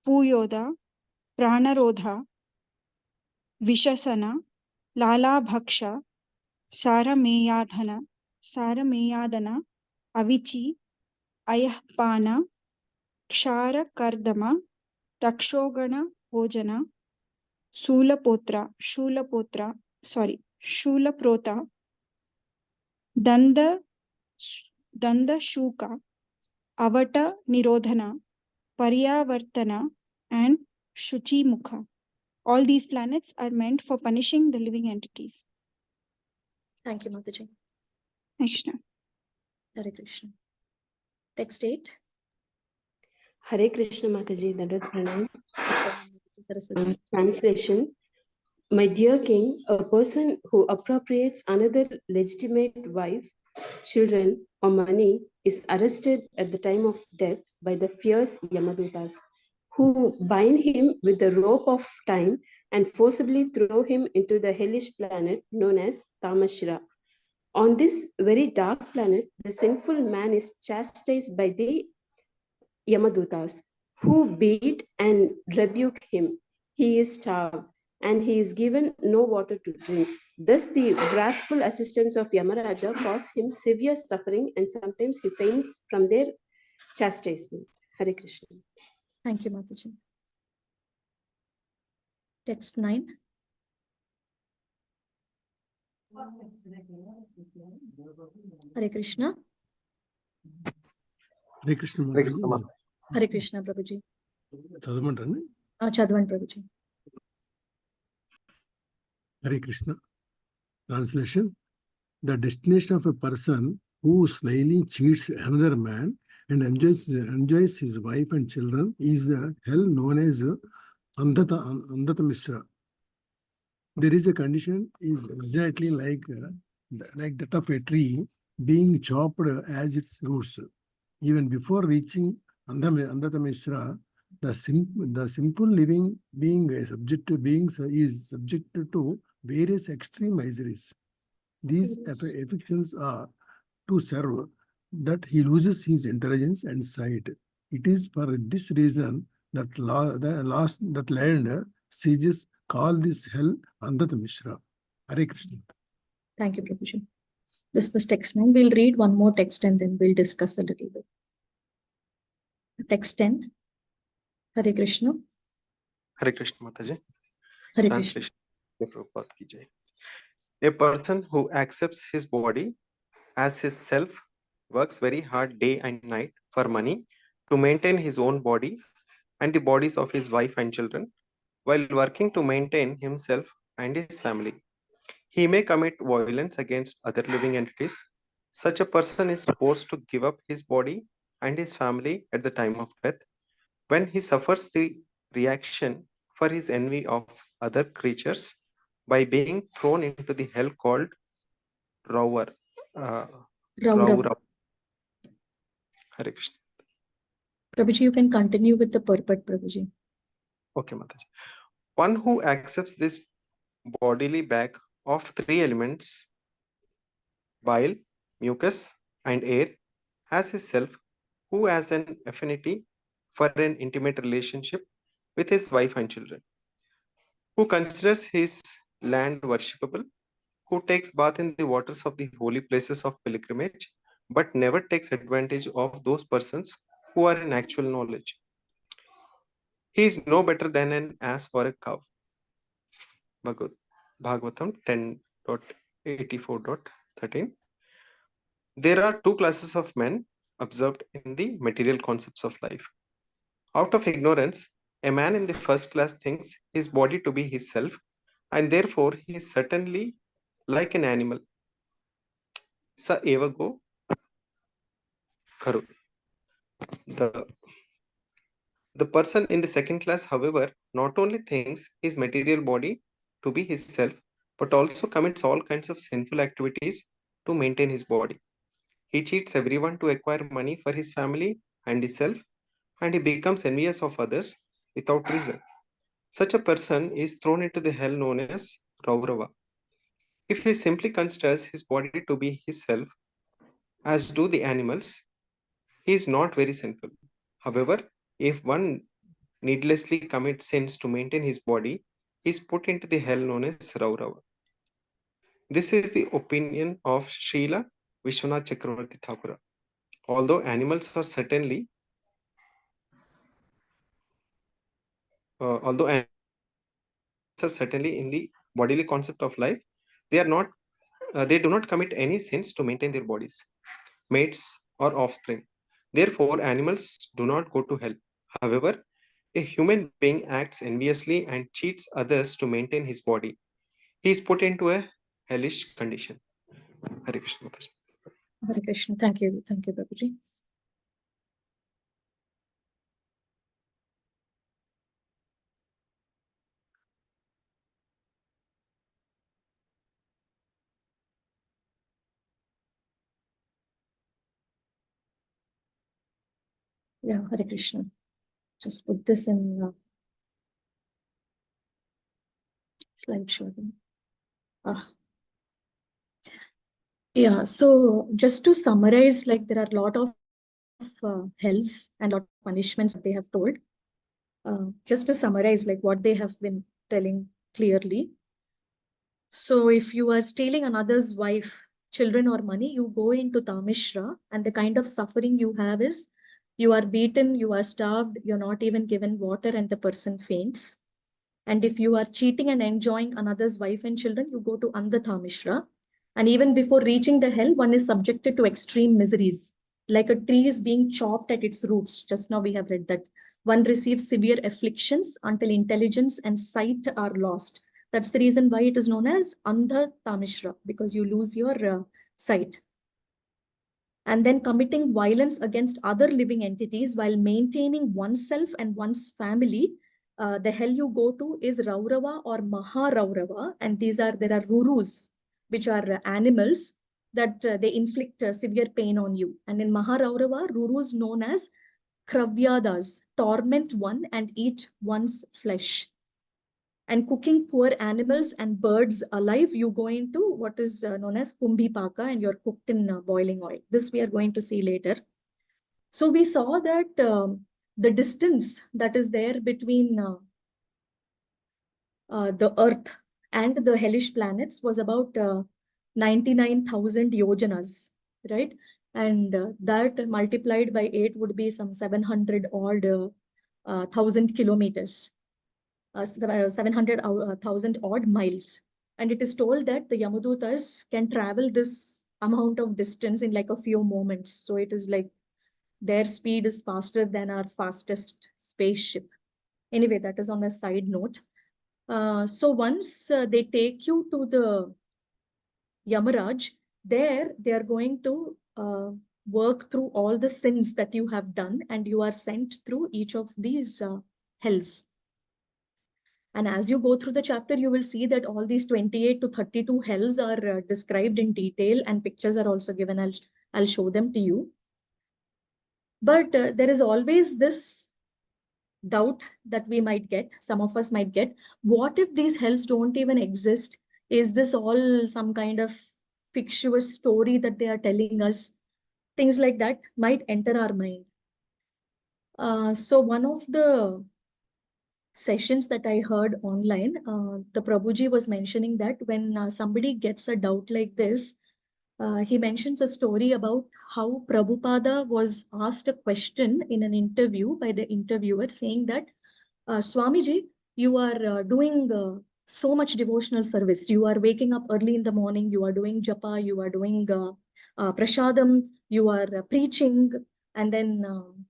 Puyoda, Pranarodha, Vishasana, Lala Bhaksha, Sarameyadana, Avichi, Ayahpana, Kshara Kardama, Rakshogana Bhojana, Shulaprota, Danda Shuka, Avata Nirodhana, Paryavartana, and Shuchimukha. All these planets are meant for punishing the living entities. Thank you, Mataji. Krishna. Hare Krishna. Text 8. Hare Krishna Mataji, Dandavat Pranam. Saraswati. Translation. My dear king, a person who appropriates another legitimate wife, children, or money is arrested at the time of death by the fierce Yamadutas, who bind him with the rope of time and forcibly throw him into the hellish planet known as Tamashira. On this very dark planet, the sinful man is chastised by the Yamadutas, who beat and rebuke him. He is starved, and he is given no water to drink. Thus, the wrathful assistants of Yamaraja cause him severe suffering, and sometimes he faints from their chastisement. Hare Krishna. Thank you, Mataji. Text 9. Hare Krishna. Hare Krishna. Hare Krishna. Hare Krishna, Prabhuji. చదవమంటారండి. Chadvan, Prabhuji. Hare Krishna. Translation. The destination of a person who slyly cheats another man and enjoys his wife and children is the hell known as Andhata Mishra. There is a condition is exactly like that of a tree being chopped as its roots. Even before reaching Andhata Mishra, the simple living being subjected to various extreme miseries. These afflictions are to serve that he loses his intelligence and sight. It is for this reason that land sages call this hell Andhata Mishra. Hare Krishna. Thank you, Prabhuji. This was text 9. We'll read one more text and then we'll discuss a little bit. Text 10. Hare Krishna. Hare Krishna Mataji. Hare Krishna. Translation. Prabhupada ki jai. A person who accepts his body as his self works very hard day and night for money to maintain his own body and the bodies of his wife and children, while working to maintain himself and his family. He may commit violence against other living entities. Such a person is forced to give up his body and his family at the time of death, when he suffers the reaction for his envy of other creatures by being thrown into the hell called Rauvar. Raurav. Hare Krishna. Prabhuji, you can continue with the purport, Prabhuji. Okay, Mataji. One who accepts this bodily bag of three elements, bile, mucus, and air, as his self, who has an affinity for an intimate relationship with his wife and children, who considers his land worshipable, who takes bath in the waters of the holy places of pilgrimage, but never takes advantage of those persons who are in actual knowledge. He is no better than an ass or a cow. Bhagavatam 10.84.13. There are two classes of men observed in the material concepts of life. Out of ignorance, a man in the first class thinks his body to be his self, and therefore he is certainly like an animal. Sa eva go karu. The person in the second class, however, not only thinks his material body to be his self, but also commits all kinds of sinful activities to maintain his body. He cheats everyone to acquire money for his family and his self, and he becomes envious of others without reason. Such a person is thrown into the hell known as Raurava. If he simply considers his body to be his self, as do the animals, he is not very sinful. However, if one needlessly commits sins to maintain his body, he is put into the hell known as Raurava. This is the opinion of Srila Vishwanath Chakravarti Thakura. Although animals are certainly in the bodily concept of life, they do not commit any sins to maintain their bodies, mates, or offspring. Therefore, animals do not go to hell. However, a human being acts enviously and cheats others to maintain his body. He is put into a hellish condition. Hare Krishna. Hare Krishna. Thank you. Thank you, Prabhuji. Yeah, Hare Krishna. Just put this in slideshow. Yeah, so just to summarize, like there are a lot of hells and a lot of punishments that they have told. Just to summarize, like what they have been telling clearly. So if you are stealing another's wife, children, or money, you go into Tamishra, and the kind of suffering you have is you are beaten, you are starved, you're not even given water, and the person faints. And if you are cheating and enjoying another's wife and children, you go to Andhathamishra. And even before reaching the hell, one is subjected to extreme miseries, like a tree is being chopped at its roots. Just now we have read that. One receives severe afflictions until intelligence and sight are lost. That's the reason why it is known as Andhathamishra, because you lose your sight. And then committing violence against other living entities while maintaining oneself and one's family. The hell you go to is Raurava or Maharaurava, and there are Rurus, which are animals that they inflict severe pain on you. And in Maharaurava, Rurus known as Kravyadas torment one and eat one's flesh. And cooking poor animals and birds alive, you go into what is known as Kumbhipaka, and you're cooked in boiling oil. This we are going to see later. So we saw that the distance that is there between the earth and the hellish planets was about 99,000 yojanas, right? And that multiplied by 8 would be some 700 odd thousand kilometers, 700,000 odd miles. And it is told that the Yamadutas can travel this amount of distance in like a few moments. So it is like their speed is faster than our fastest spaceship. Anyway, that is on a side note. So once they take you to the Yamaraj, there they are going to work through all the sins that you have done, and you are sent through each of these hells. And as you go through the chapter, you will see that all these 28 to 32 hells are described in detail, and pictures are also given. I'll show them to you. But there is always this doubt that we might get, some of us might get, what if these hells don't even exist? Is this all some kind of fictitious story that they are telling us? Things like that might enter our mind. So one of the sessions that I heard online, the Prabhuji was mentioning that when somebody gets a doubt like this, he mentions a story about how Prabhupada was asked a question in an interview by the interviewer saying that, Swamiji, you are doing so much devotional service. You are waking up early in the morning, you are doing japa, you are doing prasadam, you are preaching, and then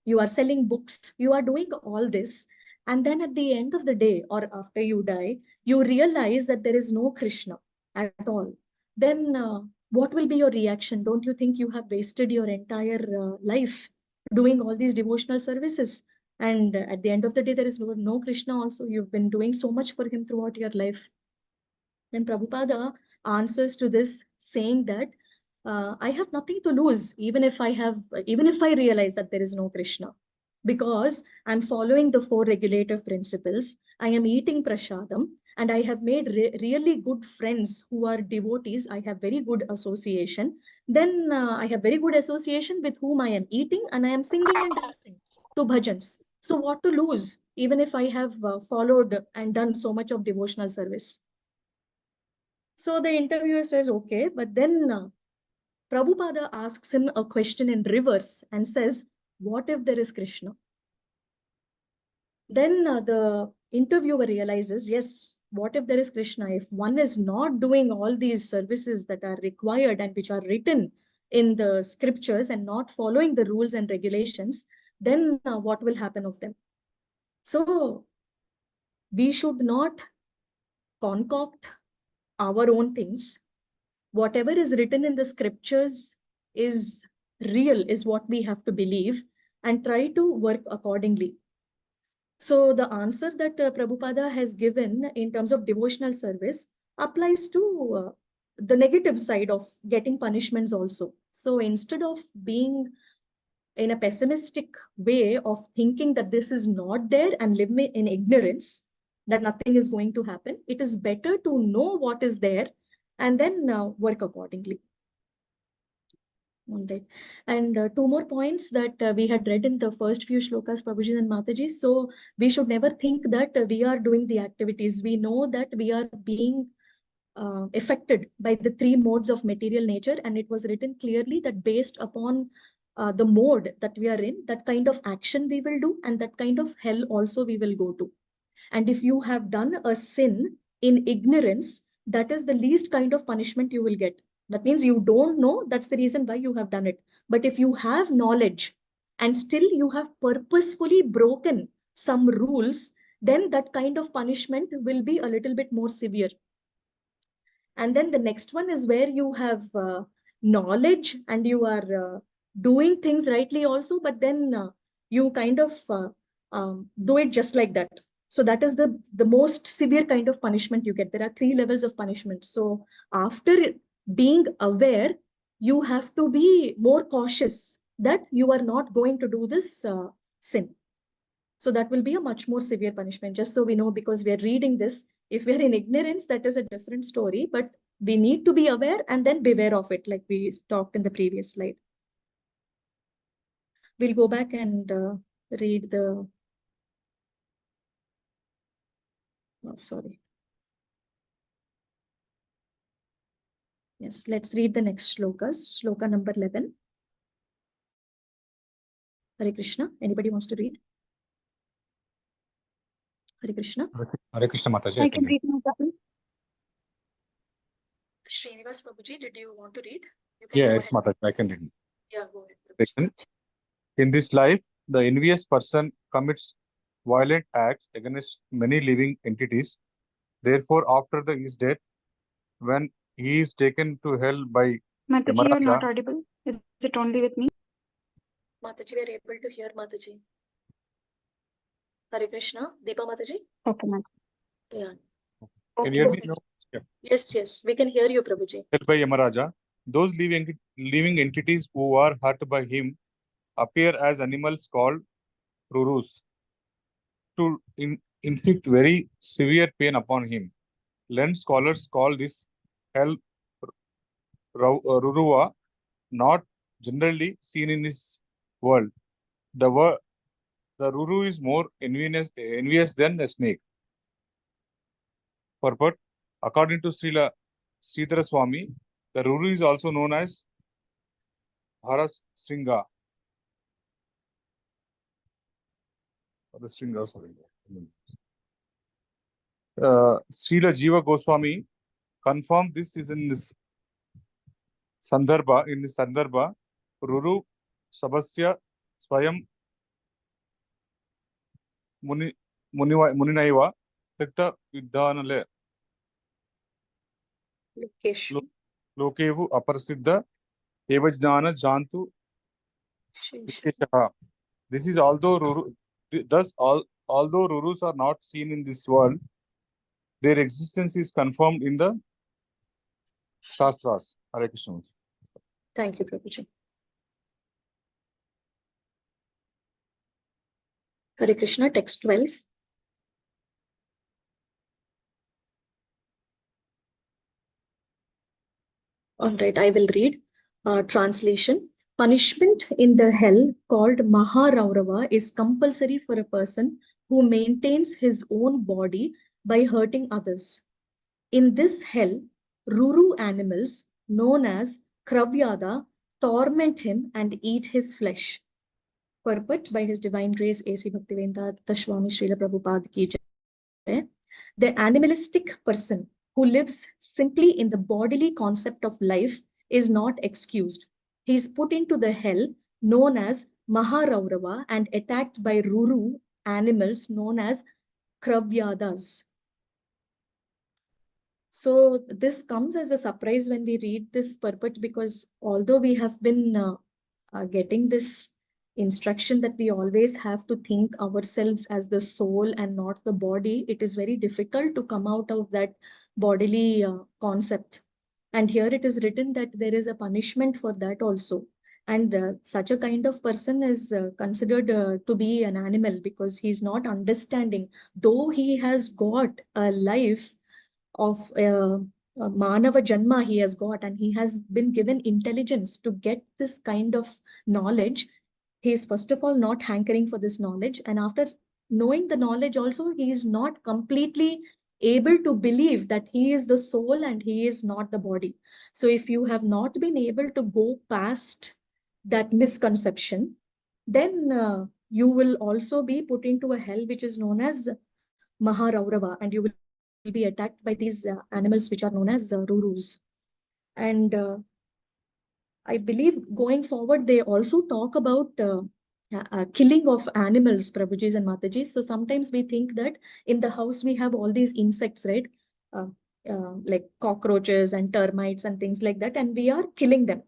you are selling books. You are doing all this. And then at the end of the day, or after you die, you realize that there is no Krishna at all. Then what will be your reaction? Don't you think you have wasted your entire life doing all these devotional services? And at the end of the day, there is no Krishna also. You've been doing so much for him throughout your life. And Prabhupada answers to this saying that I have nothing to lose, even if I realize that there is no Krishna, because I'm following the 4 regulative principles. I am eating prasadam, and I have made really good friends who are devotees. I have very good association. Then I have very good association with whom I am eating, and I am singing and dancing to bhajans. So what to lose, even if I have followed and done so much of devotional service? So the interviewer says, okay, but then Prabhupada asks him a question in reverse and says, what if there is Krishna? Then the interviewer realizes, yes, what if there is Krishna? If one is not doing all these services that are required and which are written in the scriptures and not following the rules and regulations, then what will happen of them? So we should not concoct our own things. Whatever is written in the scriptures is real, is what we have to believe, and try to work accordingly. So the answer that Prabhupada has given in terms of devotional service applies to the negative side of getting punishments also. So instead of being in a pessimistic way of thinking that this is not there and live in ignorance, that nothing is going to happen, it is better to know what is there and then work accordingly. All right. And 2 more points that we had read in the first few shlokas, Prabhuji and Mataji. So we should never think that we are doing the activities. We know that we are being affected by the 3 modes of material nature. And it was written clearly that based upon the mode that we are in, that kind of action we will do, and that kind of hell also we will go to. And if you have done a sin in ignorance, that is the least kind of punishment you will get. That means you don't know, that's the reason why you have done it. But if you have knowledge and still you have purposefully broken some rules, then that kind of punishment will be a little bit more severe. And then the next one is where you have knowledge and you are doing things rightly also, but then you kind of do it just like that. So that is the most severe kind of punishment you get. There are 3 levels of punishment. So after being aware, you have to be more cautious that you are not going to do this sin. So that will be a much more severe punishment, just so we know, because we are reading this. If we are in ignorance, that is a different story, but we need to be aware and then beware of it, like we talked in the previous slide. We'll go back and read the, oh, sorry. Yes, let's read the next shlokas. Shloka number 11. Hare Krishna. Anybody wants to read? Hare Krishna. Hare Krishna Mataji, I can read Mataji. Srinivas Prabhuji, did you want to read? You can go Yes, ahead. Mataji, I can read. Yeah, go ahead. Prabhuji. In this life, the envious person commits violent acts against many living entities. Therefore, after his death, when he is taken to hell by Mataji, you're not Yamaraja, audible. Is it only with me? Mataji, we are able to hear Mataji. Hare Krishna. Deepa Mataji? Okay, Mataji. Yeah. can you hear me Okay. now? Yeah. Yes, yes. We can hear you, Prabhuji. Hell by Yamaraja, those living entities who are hurt by him appear as animals called rurus to inflict very severe pain upon him. Learned scholars call this hell rurua, not generally seen in this world. The ruru is more envious than a snake. Purport: according to Sridhara Swami, the ruru is also known as Haras Sringa. Srila Jiva Goswami confirmed this is in this Sandarbha. In this Sandarbha, Ruru Sabasya Swayam Muninaiva Tikta Vidhanale Lokevu Aparsiddha Evajnana Jantu Vikeshaha. This is although Rurus are not seen in this world, their existence is confirmed in the Shastras. Hare Krishna. Thank you, Prabhuji. Hare Krishna, text 12. All right, I will read. Translation. Punishment in the hell called Maharaurava is compulsory for a person who maintains his own body by hurting others. In this hell, Ruru animals known as Kravyada torment him and eat his flesh. Purport by His Divine Grace A.C. Bhaktivedanta Swami Srila Prabhupada ki jai. The animalistic person who lives simply in the bodily concept of life is not excused. He is put into the hell known as Maharaurava and attacked by Ruru animals known as Kravyadas. So this comes as a surprise when we read this purport, because although we have been getting this instruction that we always have to think ourselves as the soul and not the body, it is very difficult to come out of that bodily concept. And here it is written that there is a punishment for that also. And such a kind of person is considered to be an animal, because he's not understanding, though he has got a life of Manava Janma he has got, and he has been given intelligence to get this kind of knowledge. He is first of all not hankering for this knowledge, and after knowing the knowledge also, he is not completely able to believe that he is the soul and he is not the body. So if you have not been able to go past that misconception, then you will also be put into a hell which is known as Maharaurava, and you will be attacked by these animals which are known as Rurus. And I believe going forward, they also talk about killing of animals, Prabhujis and Matajis. So sometimes we think that in the house we have all these insects, right? Like cockroaches and termites and things like that, and we are killing them.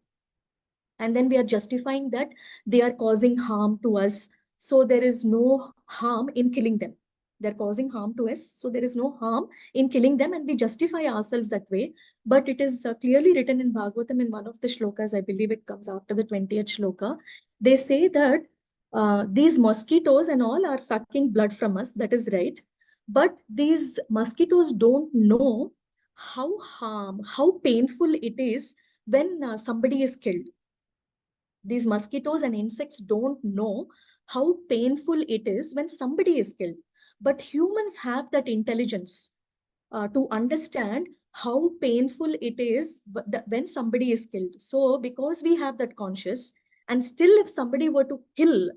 And then we are justifying that they are causing harm to us. So there is no harm in killing them. They're causing harm to us. So there is no harm in killing them, and we justify ourselves that way. But it is clearly written in Bhagavatam in one of the shlokas, I believe it comes after the 20th shloka. They say that these mosquitoes and all are sucking blood from us. That is right. But these mosquitoes don't know how painful it is when somebody is killed. These mosquitoes and insects don't know how painful it is when somebody is killed. But humans have that intelligence to understand how painful it is when somebody is killed. So because we have that conscious, and still if somebody were to kill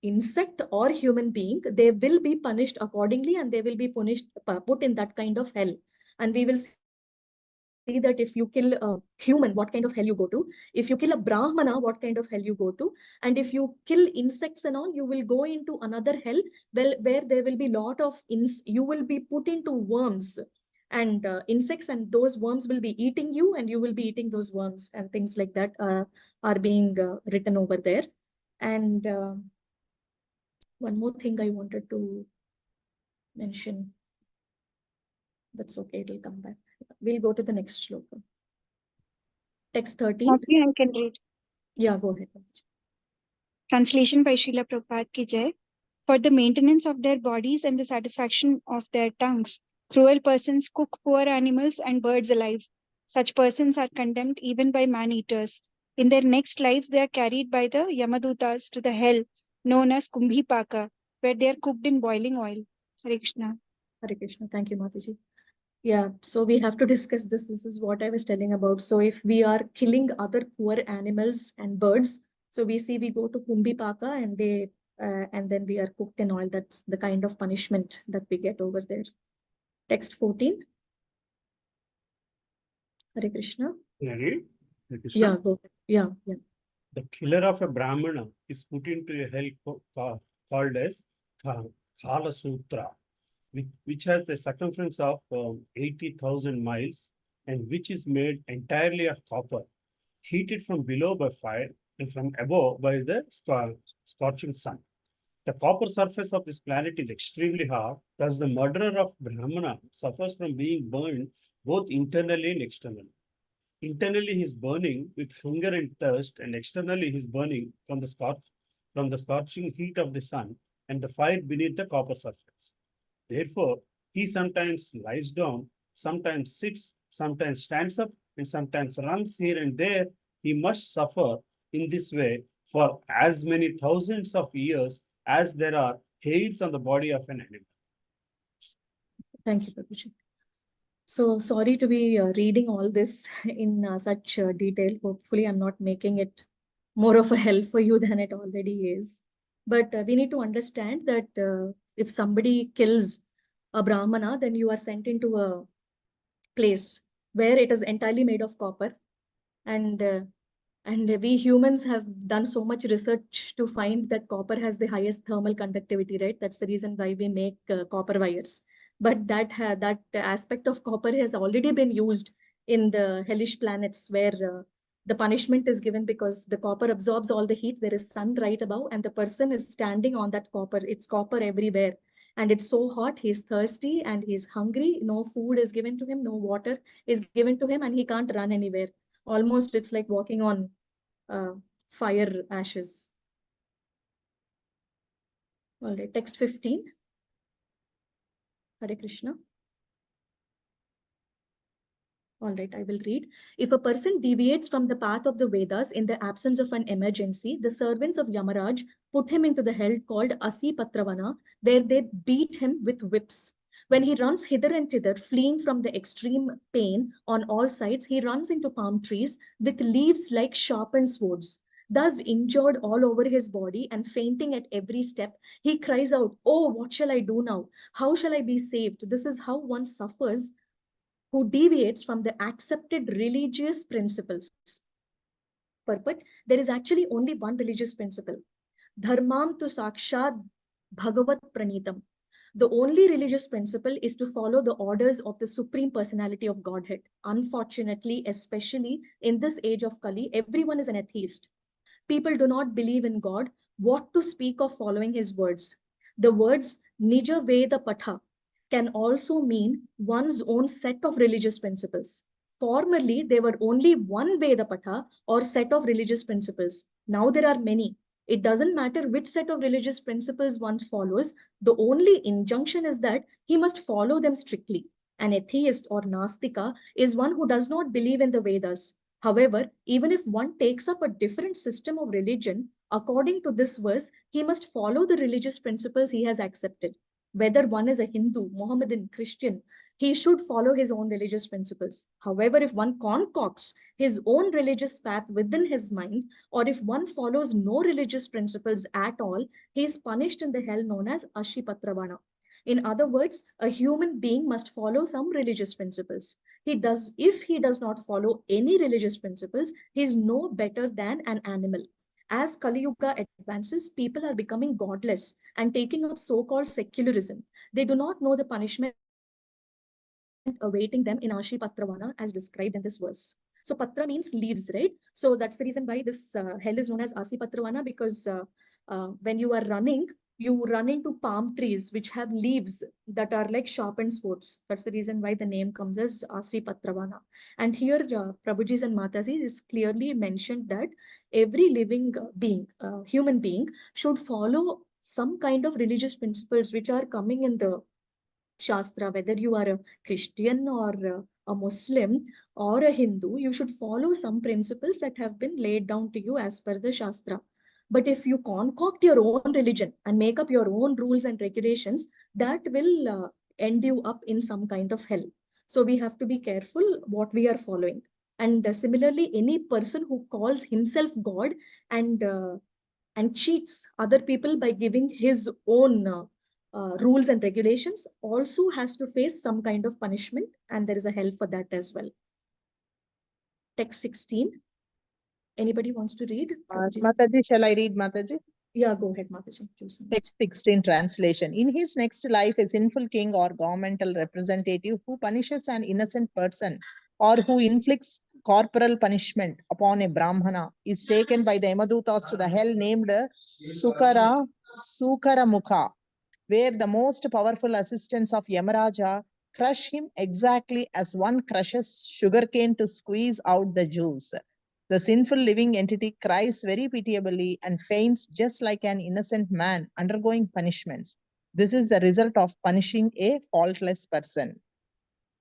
insect or human being, they will be punished accordingly, and they will be punished, put in that kind of hell. And we will see that if you kill a human, what kind of hell you go to. If you kill a brahmana, what kind of hell you go to. And if you kill insects and all, you will go into another hell, where there will be lot of you will be put into worms and insects, and those worms will be eating you, and you will be eating those worms, and things like that are being written over there. And one more thing I wanted to mention. That's okay, it will come back. We'll go to the next shloka. Text 13. Copy I can read. Yeah, go ahead. Translation by Srila Prabhupada ki jai. For the maintenance of their bodies and the satisfaction of their tongues, cruel persons cook poor animals and birds alive. Such persons are condemned even by man-eaters. In their next lives, they are carried by the Yamadutas to the hell known as Kumbhipaka, where they are cooked in boiling oil. Hare Krishna. Hare Krishna. Thank you, Mataji. Yeah, so we have to discuss this. This is what I was telling about. So if we are killing other poor animals and birds, so we go to Kumbhipaka, and they and then we are cooked in oil. That's the kind of punishment that we get over there. Text 14. Hare Krishna. Hare Krishna. Yeah, go ahead. Yeah. The killer of a Brahmana is put into a hell called as Kala Sutra, which has the circumference of 80,000 miles and which is made entirely of copper, heated from below by fire and from above by the scorching sun. The copper surface of this planet is extremely hard, thus the murderer of Brahmana suffers from being burned both internally and externally. Internally, he is burning with hunger and thirst, and externally, he is burning from the scorching heat of the sun and the fire beneath the copper surface. Therefore, he sometimes lies down, sometimes sits, sometimes stands up, and sometimes runs here and there. He must suffer in this way for as many thousands of years as there are hairs on the body of an animal. Thank you, Prabhuji. So sorry to be reading all this in such detail. Hopefully, I'm not making it more of a hell for you than it already is. But we need to understand that if somebody kills a Brahmana, then you are sent into a place where it is entirely made of copper. And we humans have done so much research to find that copper has the highest thermal conductivity, right? That's the reason why we make copper wires. But that aspect of copper has already been used in the hellish planets, where the punishment is given because the copper absorbs all the heat. There is sun right above, and the person is standing on that copper. It's copper everywhere. And it's so hot, he's thirsty and he's hungry. No food is given to him, no water is given to him, and he can't run anywhere. Almost it's like walking on fire ashes. All right, text 15. Hare Krishna. All right, I will read. If a person deviates from the path of the Vedas in the absence of an emergency, the servants of Yamaraj put him into the hell called Asi Patravana, where they beat him with whips. When he runs hither and thither, fleeing from the extreme pain on all sides, he runs into palm trees with leaves like sharpened swords. Thus injured all over his body and fainting at every step, he cries out, "Oh, what shall I do now? How shall I be saved?" This is how one suffers who deviates from the accepted religious principles. Purport, there is actually only one religious principle. Dharmam tu sakshat bhagavat pranitam. The only religious principle is to follow the orders of the Supreme Personality of Godhead. Unfortunately, especially in this age of Kali, everyone is an atheist. People do not believe in God. What to speak of following his words? The words Nija Veda Patha can also mean one's own set of religious principles. Formerly, there were only one Veda Patha or set of religious principles. Now there are many. It doesn't matter which set of religious principles one follows. The only injunction is that he must follow them strictly. An atheist or Nastika is one who does not believe in the Vedas. However, even if one takes up a different system of religion, according to this verse, he must follow the religious principles he has accepted. whether one is a Hindu, Mohammedan, Christian, he should follow his own religious principles. However, if one concocts his own religious path within his mind, or if one follows no religious principles at all, he is punished in the hell known as Ashipatravana. In other words, a human being must follow some religious principles. If he does not follow any religious principles, he is no better than an animal. As Kali Yuga advances, people are becoming godless and taking up so-called secularism. They do not know the punishment awaiting them in Ashi Patravana as described in this verse. So Patra means leaves, right? So that's the reason why this hell is known as Asi Patravana, because when you are running, you run into palm trees which have leaves that are like sharpened swords. That's the reason why the name comes as Asi Patravana. And here, Prabhuji's and Mataji is clearly mentioned that every living being, human being, should follow some kind of religious principles which are coming in the Shastra. Whether you are a Christian or a Muslim or a Hindu, you should follow some principles that have been laid down to you as per the Shastra. But if you concoct your own religion and make up your own rules and regulations, that will end you up in some kind of hell. So we have to be careful what we are following. And similarly, any person who calls himself God and cheats other people by giving his own rules and regulations also has to face some kind of punishment, and there is a hell for that as well. Text 16. Anybody wants to read? Mataji, shall I read, Mataji? Yeah, go ahead, Mataji. Text 16 translation. In his next life, a sinful king or governmental representative who punishes an innocent person or who inflicts corporal punishment upon a Brahmana is taken by the Yamadutas to the hell named Sukaramukha, where the most powerful assistants of Yamaraja crush him exactly as one crushes sugarcane to squeeze out the juice. The sinful living entity cries very pitiably and faints just like an innocent man undergoing punishments. This is the result of punishing a faultless person.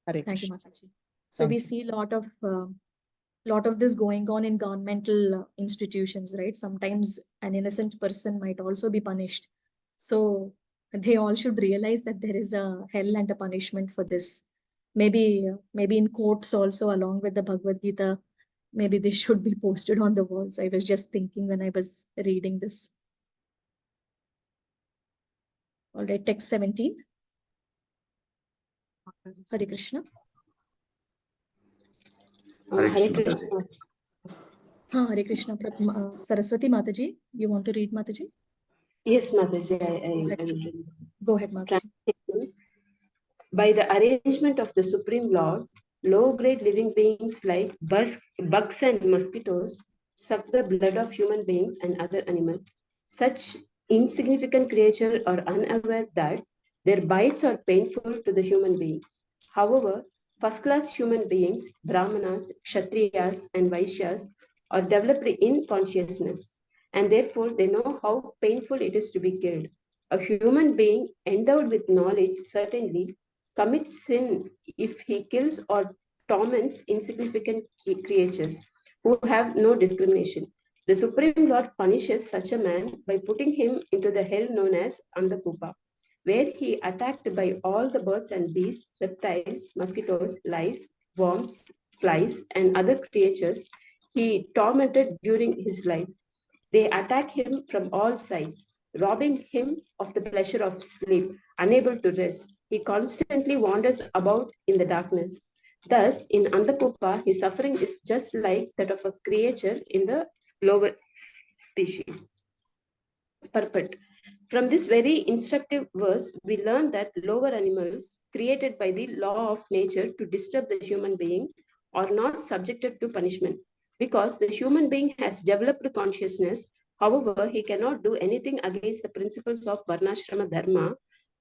Hare Thank you, Krishna. Mataji. So Thank we you. see a lot of this going on in governmental institutions, right? Sometimes an innocent person might also be punished. So they all should realize that there is a hell and a punishment for this. Maybe in courts also, along with the Bhagavad Gita, maybe they should be posted on the walls. I was just thinking when I was reading this. All right, text 17. Hare Krishna. Hare Krishna. Hare Krishna. Saraswati Mataji, you want to read, Mataji? Yes, Mataji, I will read. Go ahead, Mataji. By the arrangement of the Supreme Lord, low-grade living beings like bugs and mosquitoes suck the blood of human beings and other animals. Such insignificant creatures are unaware that their bites are painful to the human being. However, first-class human beings, Brahmanas, Kshatriyas, and Vaishyas, are developed in consciousness, and therefore they know how painful it is to be killed. A human being endowed with knowledge certainly commits sin if he kills or torments insignificant creatures who have no discrimination. The Supreme Lord punishes such a man by putting him into the hell known as Andakupa, where he attacked by all the birds and beasts, reptiles, mosquitoes, lice, worms, flies, and other creatures he tormented during his life. They attack him from all sides, robbing him of the pleasure of sleep, unable to rest. He constantly wanders about in the darkness. Thus, in Andakupa, his suffering is just like that of a creature in the lower species. Purport. From this very instructive verse, we learn that lower animals created by the law of nature to disturb the human being are not subjected to punishment because the human being has developed consciousness. However, he cannot do anything against the principles of Varnashrama Dharma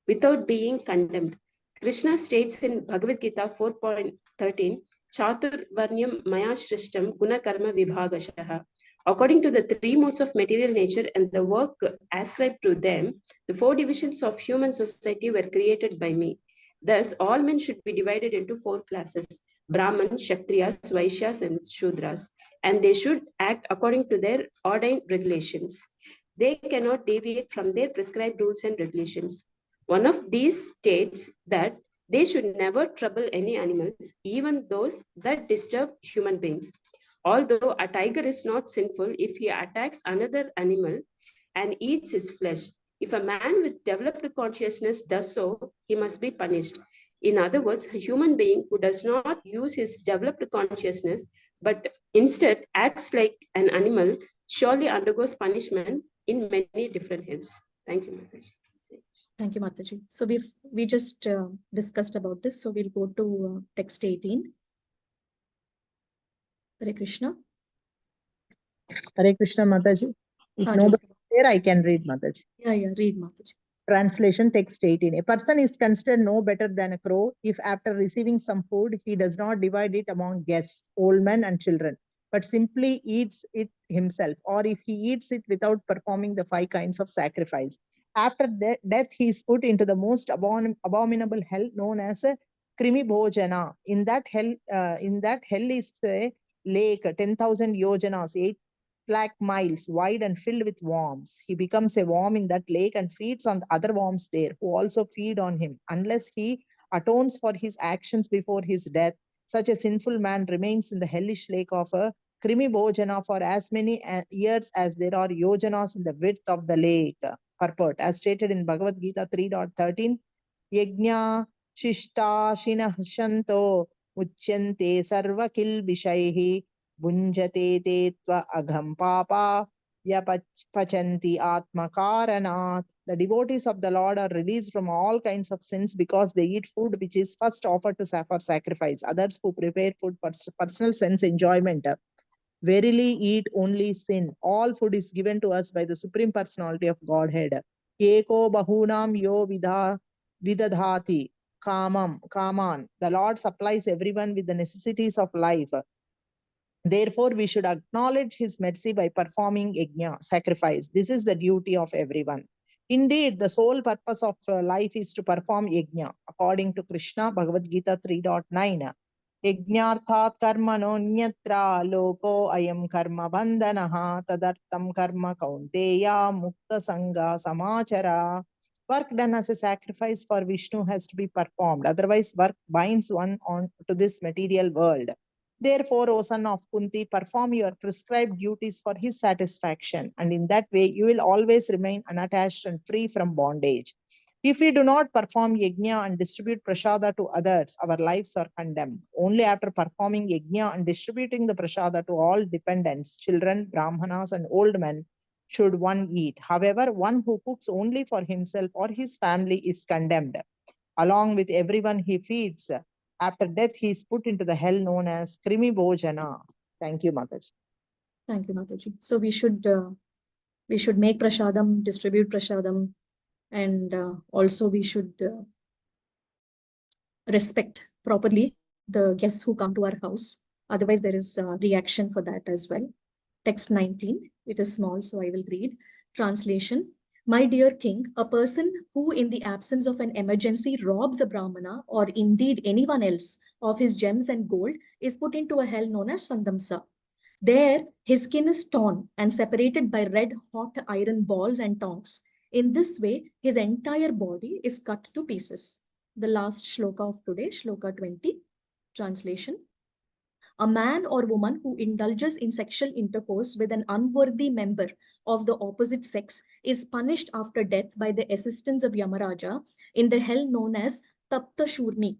without being condemned. Krishna states in Bhagavad Gita 4.13, Chatur Varnyam Maya Shrishtam Guna Karma Vibhagashaha. According to the three modes of material nature and the work ascribed to them, the four divisions of human society were created by me. Thus, all men should be divided into four classes: Brahman, Kshatriyas, Vaishyas, and Shudras, and they should act according to their ordained regulations. They cannot deviate from their prescribed rules and regulations. One of these states that they should never trouble any animals, even those that disturb human beings. Although a tiger is not sinful if he attacks another animal and eats his flesh, if a man with developed consciousness does so, he must be punished. In other words, a human being who does not use his developed consciousness but instead acts like an animal surely undergoes punishment in many different heads. Thank you, Mataji. Thank you, Mataji. So we just discussed about this. So we'll go to text 18. Hare Krishna. Hare Krishna, Mataji. If Ah, nobody just- is there, I can read, Mataji. Yeah, read Mataji. Translation text 18. A person is considered no better than a crow if after receiving some food, he does not divide it among guests, old men and children, but simply eats it himself, or if he eats it without performing the 5 kinds of sacrifice. After death, he is put into the most abominable hell known as a Krimi Bhojana. In that hell is a lake 10,000 yojanas, 8 lakh miles wide and filled with worms. He becomes a worm in that lake and feeds on the other worms there, who also feed on him. Unless he atones for his actions before his death, such a sinful man remains in the hellish lake of a Krimi Bhojana for as many years as there are yojanas in the width of the lake. Purport, as stated in Bhagavad Gita 3.13, Yajna Shishta Shinah Uchyante Sarva Kilbishaihi Bunjate te tva agham papa yapachanti atmakaranat. The devotees of the Lord are released from all kinds of sins because they eat food which is first offered to for sacrifice. Others who prepare food for personal sense enjoyment verily eat only sin. All food is given to us by the Supreme Personality of Godhead. Eko bahunam yo vidadhati kaman. The Lord supplies everyone with the necessities of life. Therefore, we should acknowledge his mercy by performing yajna, sacrifice. This is the duty of everyone. Indeed, the sole purpose of life is to perform yajna, according to Krishna, Bhagavad Gita 3.9. Yajnarthat karmano nyatra loko ayam karma bandhanaha tadartam karma kaunteya mukta sangha samachara. Work done as a sacrifice for Vishnu has to be performed. Otherwise, work binds one on to this material world. Therefore, O son of Kunti, perform your prescribed duties for his satisfaction, and in that way you will always remain unattached and free from bondage. If we do not perform yajna and distribute prasada to others, our lives are condemned. Only after performing yajna and distributing the prasada to all dependents, children, brahmanas, and old men, should one eat. However, one who cooks only for himself or his family is condemned, along with everyone he feeds. After death, he is put into the hell known as Krimi Bhojana. Thank you, Mataji. Thank you, Mataji. So we should make prasadam, distribute prasadam, and also we should respect properly the guests who come to our house. Otherwise, there is a reaction for that as well. Text 19. It is small, so I will read. Translation. My dear king, a person who in the absence of an emergency robs a brahmana or indeed anyone else of his gems and gold is put into a hell known as Sandamsa. There, his skin is torn and separated by red-hot iron balls and tongs. In this way, his entire body is cut to pieces. The last shloka of today, shloka 20. Translation. A man or woman who indulges in sexual intercourse with an unworthy member of the opposite sex is punished after death by the assistance of Yamaraja in the hell known as Tapta Shurmi.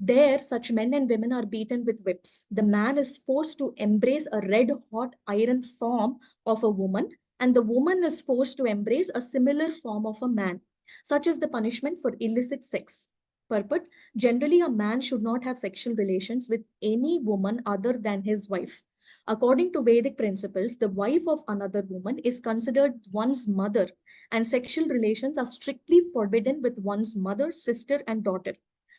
There, such men and women are beaten with whips. The man is forced to embrace a red-hot iron form of a woman, and the woman is forced to embrace a similar form of a man. Such is the punishment for illicit sex. Purport: generally, a man should not have sexual relations with any woman other than his wife. According to Vedic principles, the wife of another woman is considered one's mother, and sexual relations are strictly forbidden with one's mother, sister, and daughter.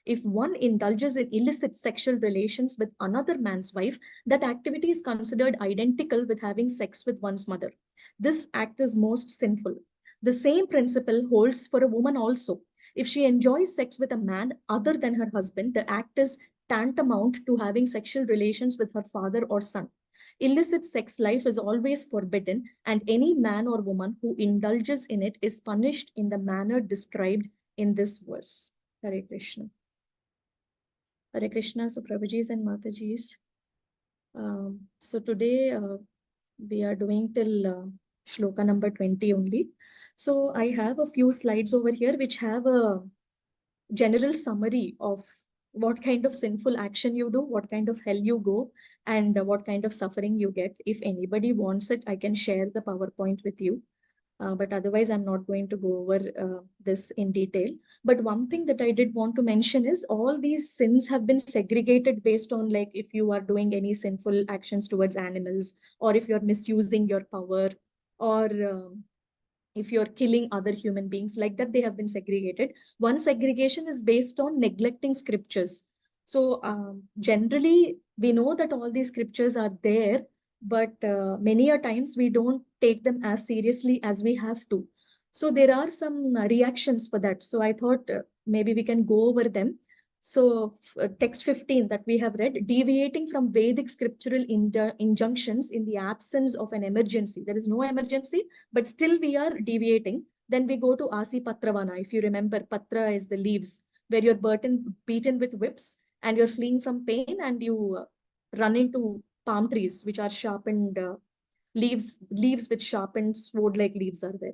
If one indulges in illicit sexual relations with another man's wife, that activity is considered identical with having sex with one's mother. This act is most sinful. The same principle holds for a woman also. If she enjoys sex with a man other than her husband, the act is tantamount to having sexual relations with her father or son. Illicit sex life is always forbidden, and any man or woman who indulges in it is punished in the manner described in this verse. Hare Krishna. Hare Krishna, so Prabhujis and Matajis. So today we are doing till shloka number 20 only. So I have a few slides over here which have a general summary of what kind of sinful action you do, what kind of hell you go, and what kind of suffering you get. If anybody wants it, I can share the PowerPoint with you. But otherwise, I'm not going to go over this in detail. But one thing that I did want to mention is all these sins have been segregated based on, like, if you are doing any sinful actions towards animals, or if you're misusing your power, or if you're killing other human beings, like that, they have been segregated. One segregation is based on neglecting scriptures. So generally, we know that all these scriptures are there, but many a times we don't take them as seriously as we have to. So there are some reactions for that. So I thought maybe we can go over them. So text 15 that we have read, deviating from Vedic scriptural injunctions in the absence of an emergency. There is no emergency, but still we are deviating. Then we go to Asi Patravana. If you remember, Patra is the leaves, where you're beaten with whips and you're fleeing from pain, and you run into palm trees, which are sharpened leaves with sharpened sword-like leaves are there.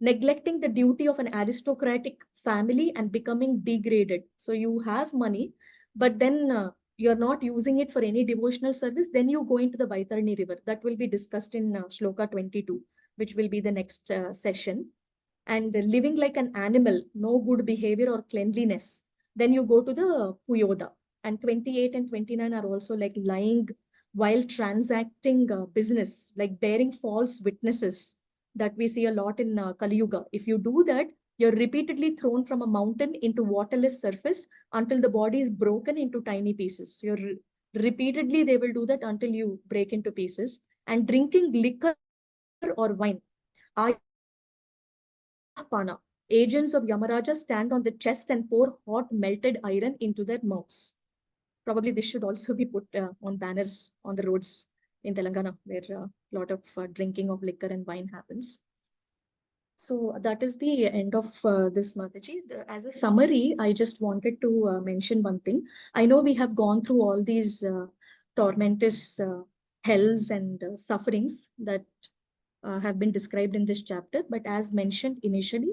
Neglecting the duty of an aristocratic family and becoming degraded. So you have money, but then you're not using it for any devotional service. Then you go into the Vaitarni river. That will be discussed in Shloka 22, which will be the next session. And living like an animal, no good behavior or cleanliness. Then you go to the Puyoda. And 28 and 29 are also like lying while transacting business, like bearing false witnesses, that we see a lot in Kali Yuga. If you do that, you're repeatedly thrown from a mountain into waterless surface until the body is broken into tiny pieces. Repeatedly, they will do that until you break into pieces. And drinking liquor or wine. Pana. Agents of Yamaraja stand on the chest and pour hot melted iron into their mouths. Probably this should also be put on banners on the roads in Telangana, where a lot of drinking of liquor and wine happens. So that is the end of this, Mataji. As a summary, I just wanted to mention one thing. I know we have gone through all these tormentous hells and sufferings that have been described in this chapter. But as mentioned initially,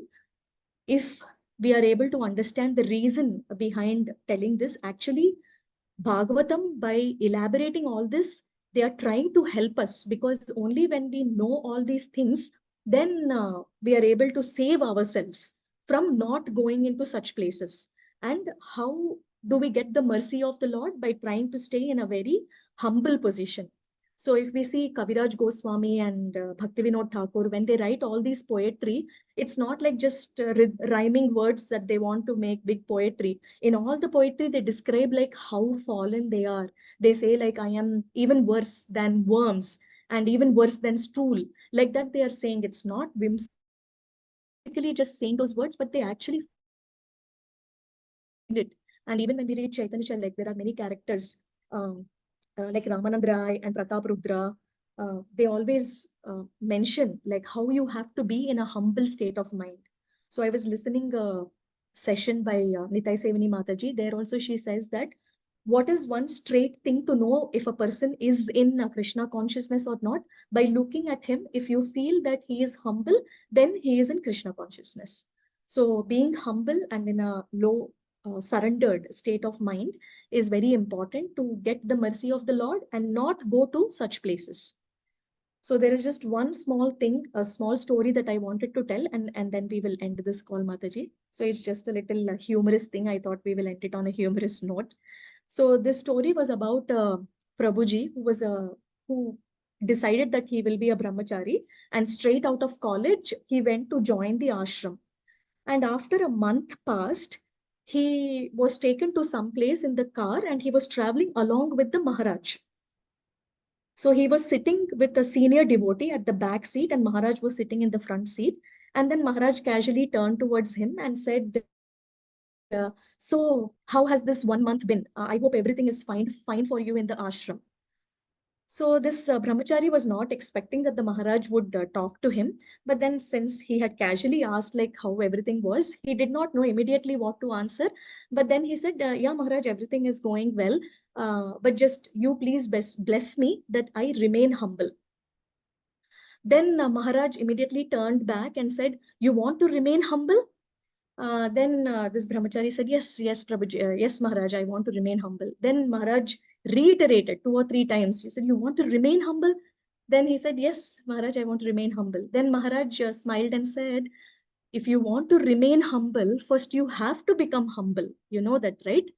if we are able to understand the reason behind telling this, actually, Bhagavatam, by elaborating all this, they are trying to help us, because only when we know all these things, then we are able to save ourselves from not going into such places. And how do we get the mercy of the Lord? By trying to stay in a very humble position. So if we see Kaviraj Goswami and Bhaktivinoda Thakur, when they write all these poetry, it's not like just rhyming words that they want to make big poetry. In all the poetry, they describe like how fallen they are. They say like, I am even worse than worms and even worse than stool. Like that, they are saying. It's not whimsically just saying those words, but they actually it. And even when we read Chaitanya Charitamrita, like there are many characters like Ramanand Rai and Pratap Rudra. They always mention like how you have to be in a humble state of mind. So I was listening a session by Nitai Sevani Mataji. There also she says that what is one straight thing to know if a person is in Krishna consciousness or not? By looking at him, if you feel that he is humble, then he is in Krishna consciousness. So being humble and in a low surrendered state of mind is very important to get the mercy of the Lord and not go to such places. So there is just one small thing, a small story that I wanted to tell, and then we will end this call, Mataji. So it's just a little humorous thing. I thought we will end it on a humorous note. So this story was about Prabhuji, who decided that he will be a brahmachari, and straight out of college, he went to join the ashram. And after a month passed, he was taken to some place in the car, and he was traveling along with the Maharaj. So he was sitting with a senior devotee at the back seat, and Maharaj was sitting in the front seat. And then Maharaj casually turned towards him and said, so how has this 1 month been? I hope everything is fine for you in the ashram. So this brahmachari was not expecting that the Maharaj would talk to him. But then since he had casually asked like how everything was, he did not know immediately what to answer. But then he said, yeah, Maharaj, everything is going well. But just you please bless me that I remain humble. Then Maharaj immediately turned back and said, you want to remain humble? Then this brahmachari said, yes, yes, Prabhuji, yes, Maharaj, I want to remain humble. Then Maharaj reiterated 2 or 3 times. He said, you want to remain humble? Then he said, yes, Maharaj, I want to remain humble. Then Maharaj smiled and said, if you want to remain humble, first you have to become humble. You know that, right?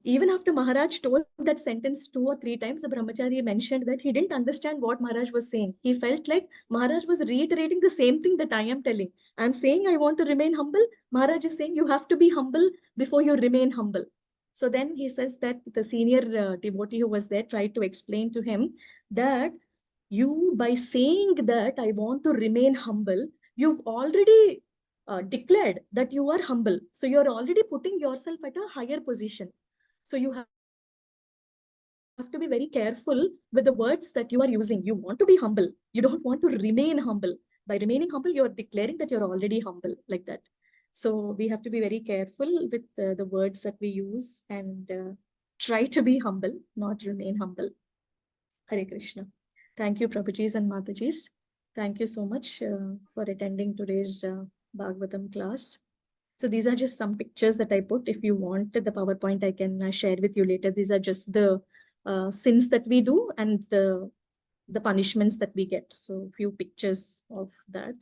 Even after Maharaj told that sentence 2 or 3 times, the brahmachari mentioned that he didn't understand what Maharaj was saying. He felt like Maharaj was reiterating the same thing that I am telling. I'm saying I want to remain humble. Maharaj is saying you have to be humble before you remain humble. So then he says that the senior devotee who was there tried to explain to him that you, by saying that I want to remain humble, you've already declared that you are humble. So you're already putting yourself at a higher position. So you have to be very careful with the words that you are using. You want to be humble. You don't want to remain humble. By remaining humble, you're declaring that you're already humble, like that. So we have to be very careful with the words that we use and try to be humble, not remain humble. Hare Krishna. Thank you, Prabhujis and Matajis. Thank you so much for attending today's Bhagavatam class. So these are just some pictures that I put. If you want the PowerPoint, I can share with you later. These are just the sins that we do and the punishments that we get. So a few pictures of that.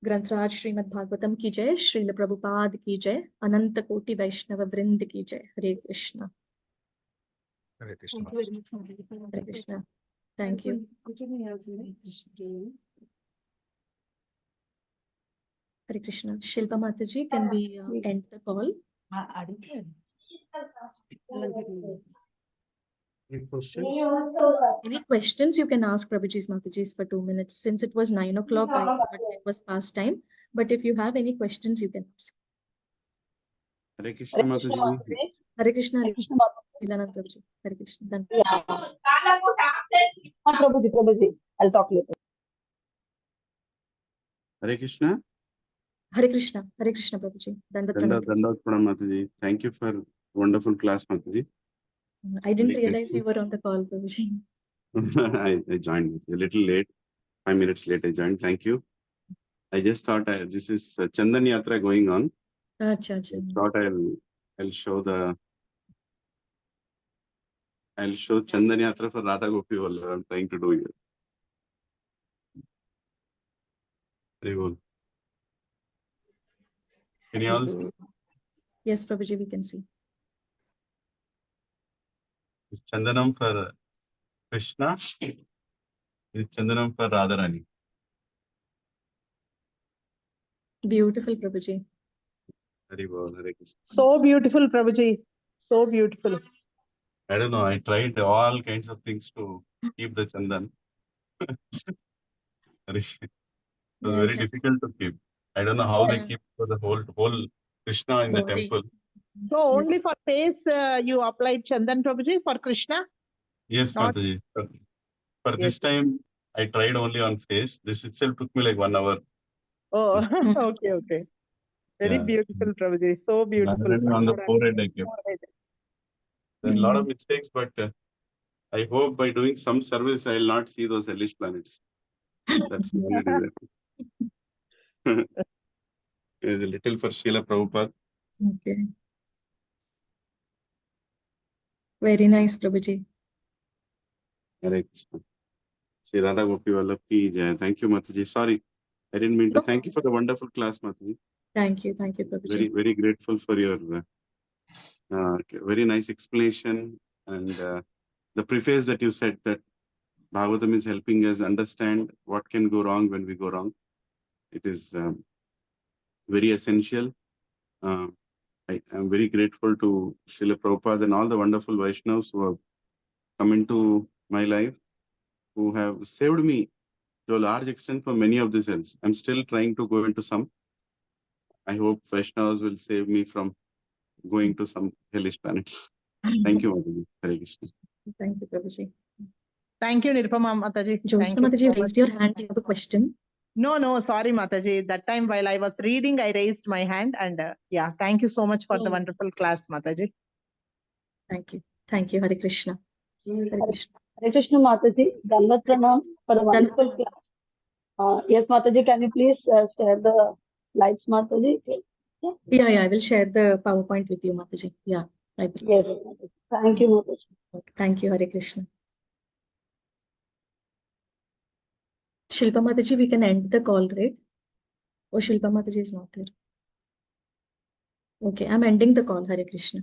Grantraj Srimad Bhagavatam ki jai, Srila Prabhupada ki jai, Ananta Koti Vaishnava Vrind ki jai. Hare Krishna. Hare Krishna. Hare Krishna. Thank you. Hare Krishna. Shilpa Mataji, can we end the call? Any questions? Any questions you can ask Prabhuji's Mataji's for 2 minutes. Since it was 9 o'clock, I thought it was past time. But if you have any questions, you can ask. Hare Krishna Mataji. Hare Krishna. Lilananda Prabhuji. Hare Krishna. Done. Yeah. Prabhuji, I'll talk later. Hare Krishna. Hare Krishna. Hare Krishna Prabhuji. Dandavat Pranam Mataji. Thank you for wonderful class, Mataji. I didn't realize you were on the call, Prabhuji. I joined a little late, 5 minutes late I joined. Thank you. I just thought this is Chandan Yatra going on. Achha. I thought I'll show Chandan Yatra for Radha Gopi Vallabha. I'm trying to do here. Very well. Can you all see? Yes, Prabhuji, we can see. It's Chandanam for Krishna. It's Chandanam for Radharani. Beautiful, Prabhuji. Very well, Hare Krishna. So beautiful, Prabhuji. So beautiful. I don't know. I tried all kinds of things to keep the Chandan. It was very difficult to keep. I don't know how they keep for the whole Krishna in the temple. So only for face you applied Chandan, Prabhuji, for Krishna? Yes, Mataji. For this time, I tried only on face. This itself took me like 1 hour. Oh, okay. Very beautiful, Prabhuji. So beautiful. On the forehead, I kept. There are a lot of mistakes, but I hope by doing some service, I will not see those hellish planets. That's the only desire. It's a little for Srila Prabhupada. Okay. Very nice, Prabhuji. Hare Krishna. Shri Radha Gopi Vallabha ki jai. Thank you, Mataji. Sorry, I didn't mean to. Thank you for the wonderful class, Mataji. Thank you, Prabhuji. Very grateful for your very nice explanation and the preface that you said that Bhagavatam is helping us understand what can go wrong when we go wrong. It is very essential. I am very grateful to Srila Prabhupada and all the wonderful Vaishnavas who have come into my life, who have saved me to a large extent from many of these hells. I'm still trying to go into some. I hope Vaishnavas will save me from going to some hellish planets. Thank you, Mataji. Hare Krishna. Thank you, Prabhuji. Thank you, Nirupama Mataji. Jyotsna Thank you Mataji, so raised much. your hand. You have a question. No, sorry, Mataji. That time while I was reading, I raised my hand and yeah, thank you so much for the Oh. wonderful class, Mataji. Thank you. Thank you, Hare Krishna. Hare Krishna. Hare Krishna Mataji, Dandavat Pranam for the wonderful class. Yes, Mataji, can you please share the slides, Mataji? Yeah, I will share the PowerPoint with you, Mataji. Yeah, I will. Yes, Mataji. Thank you, Mataji. Thank you, Hare Krishna. Shilpa Mataji, we can end the call, right? Oh, Shilpa Mataji is not there. Okay, I'm ending the call, Hare Krishna.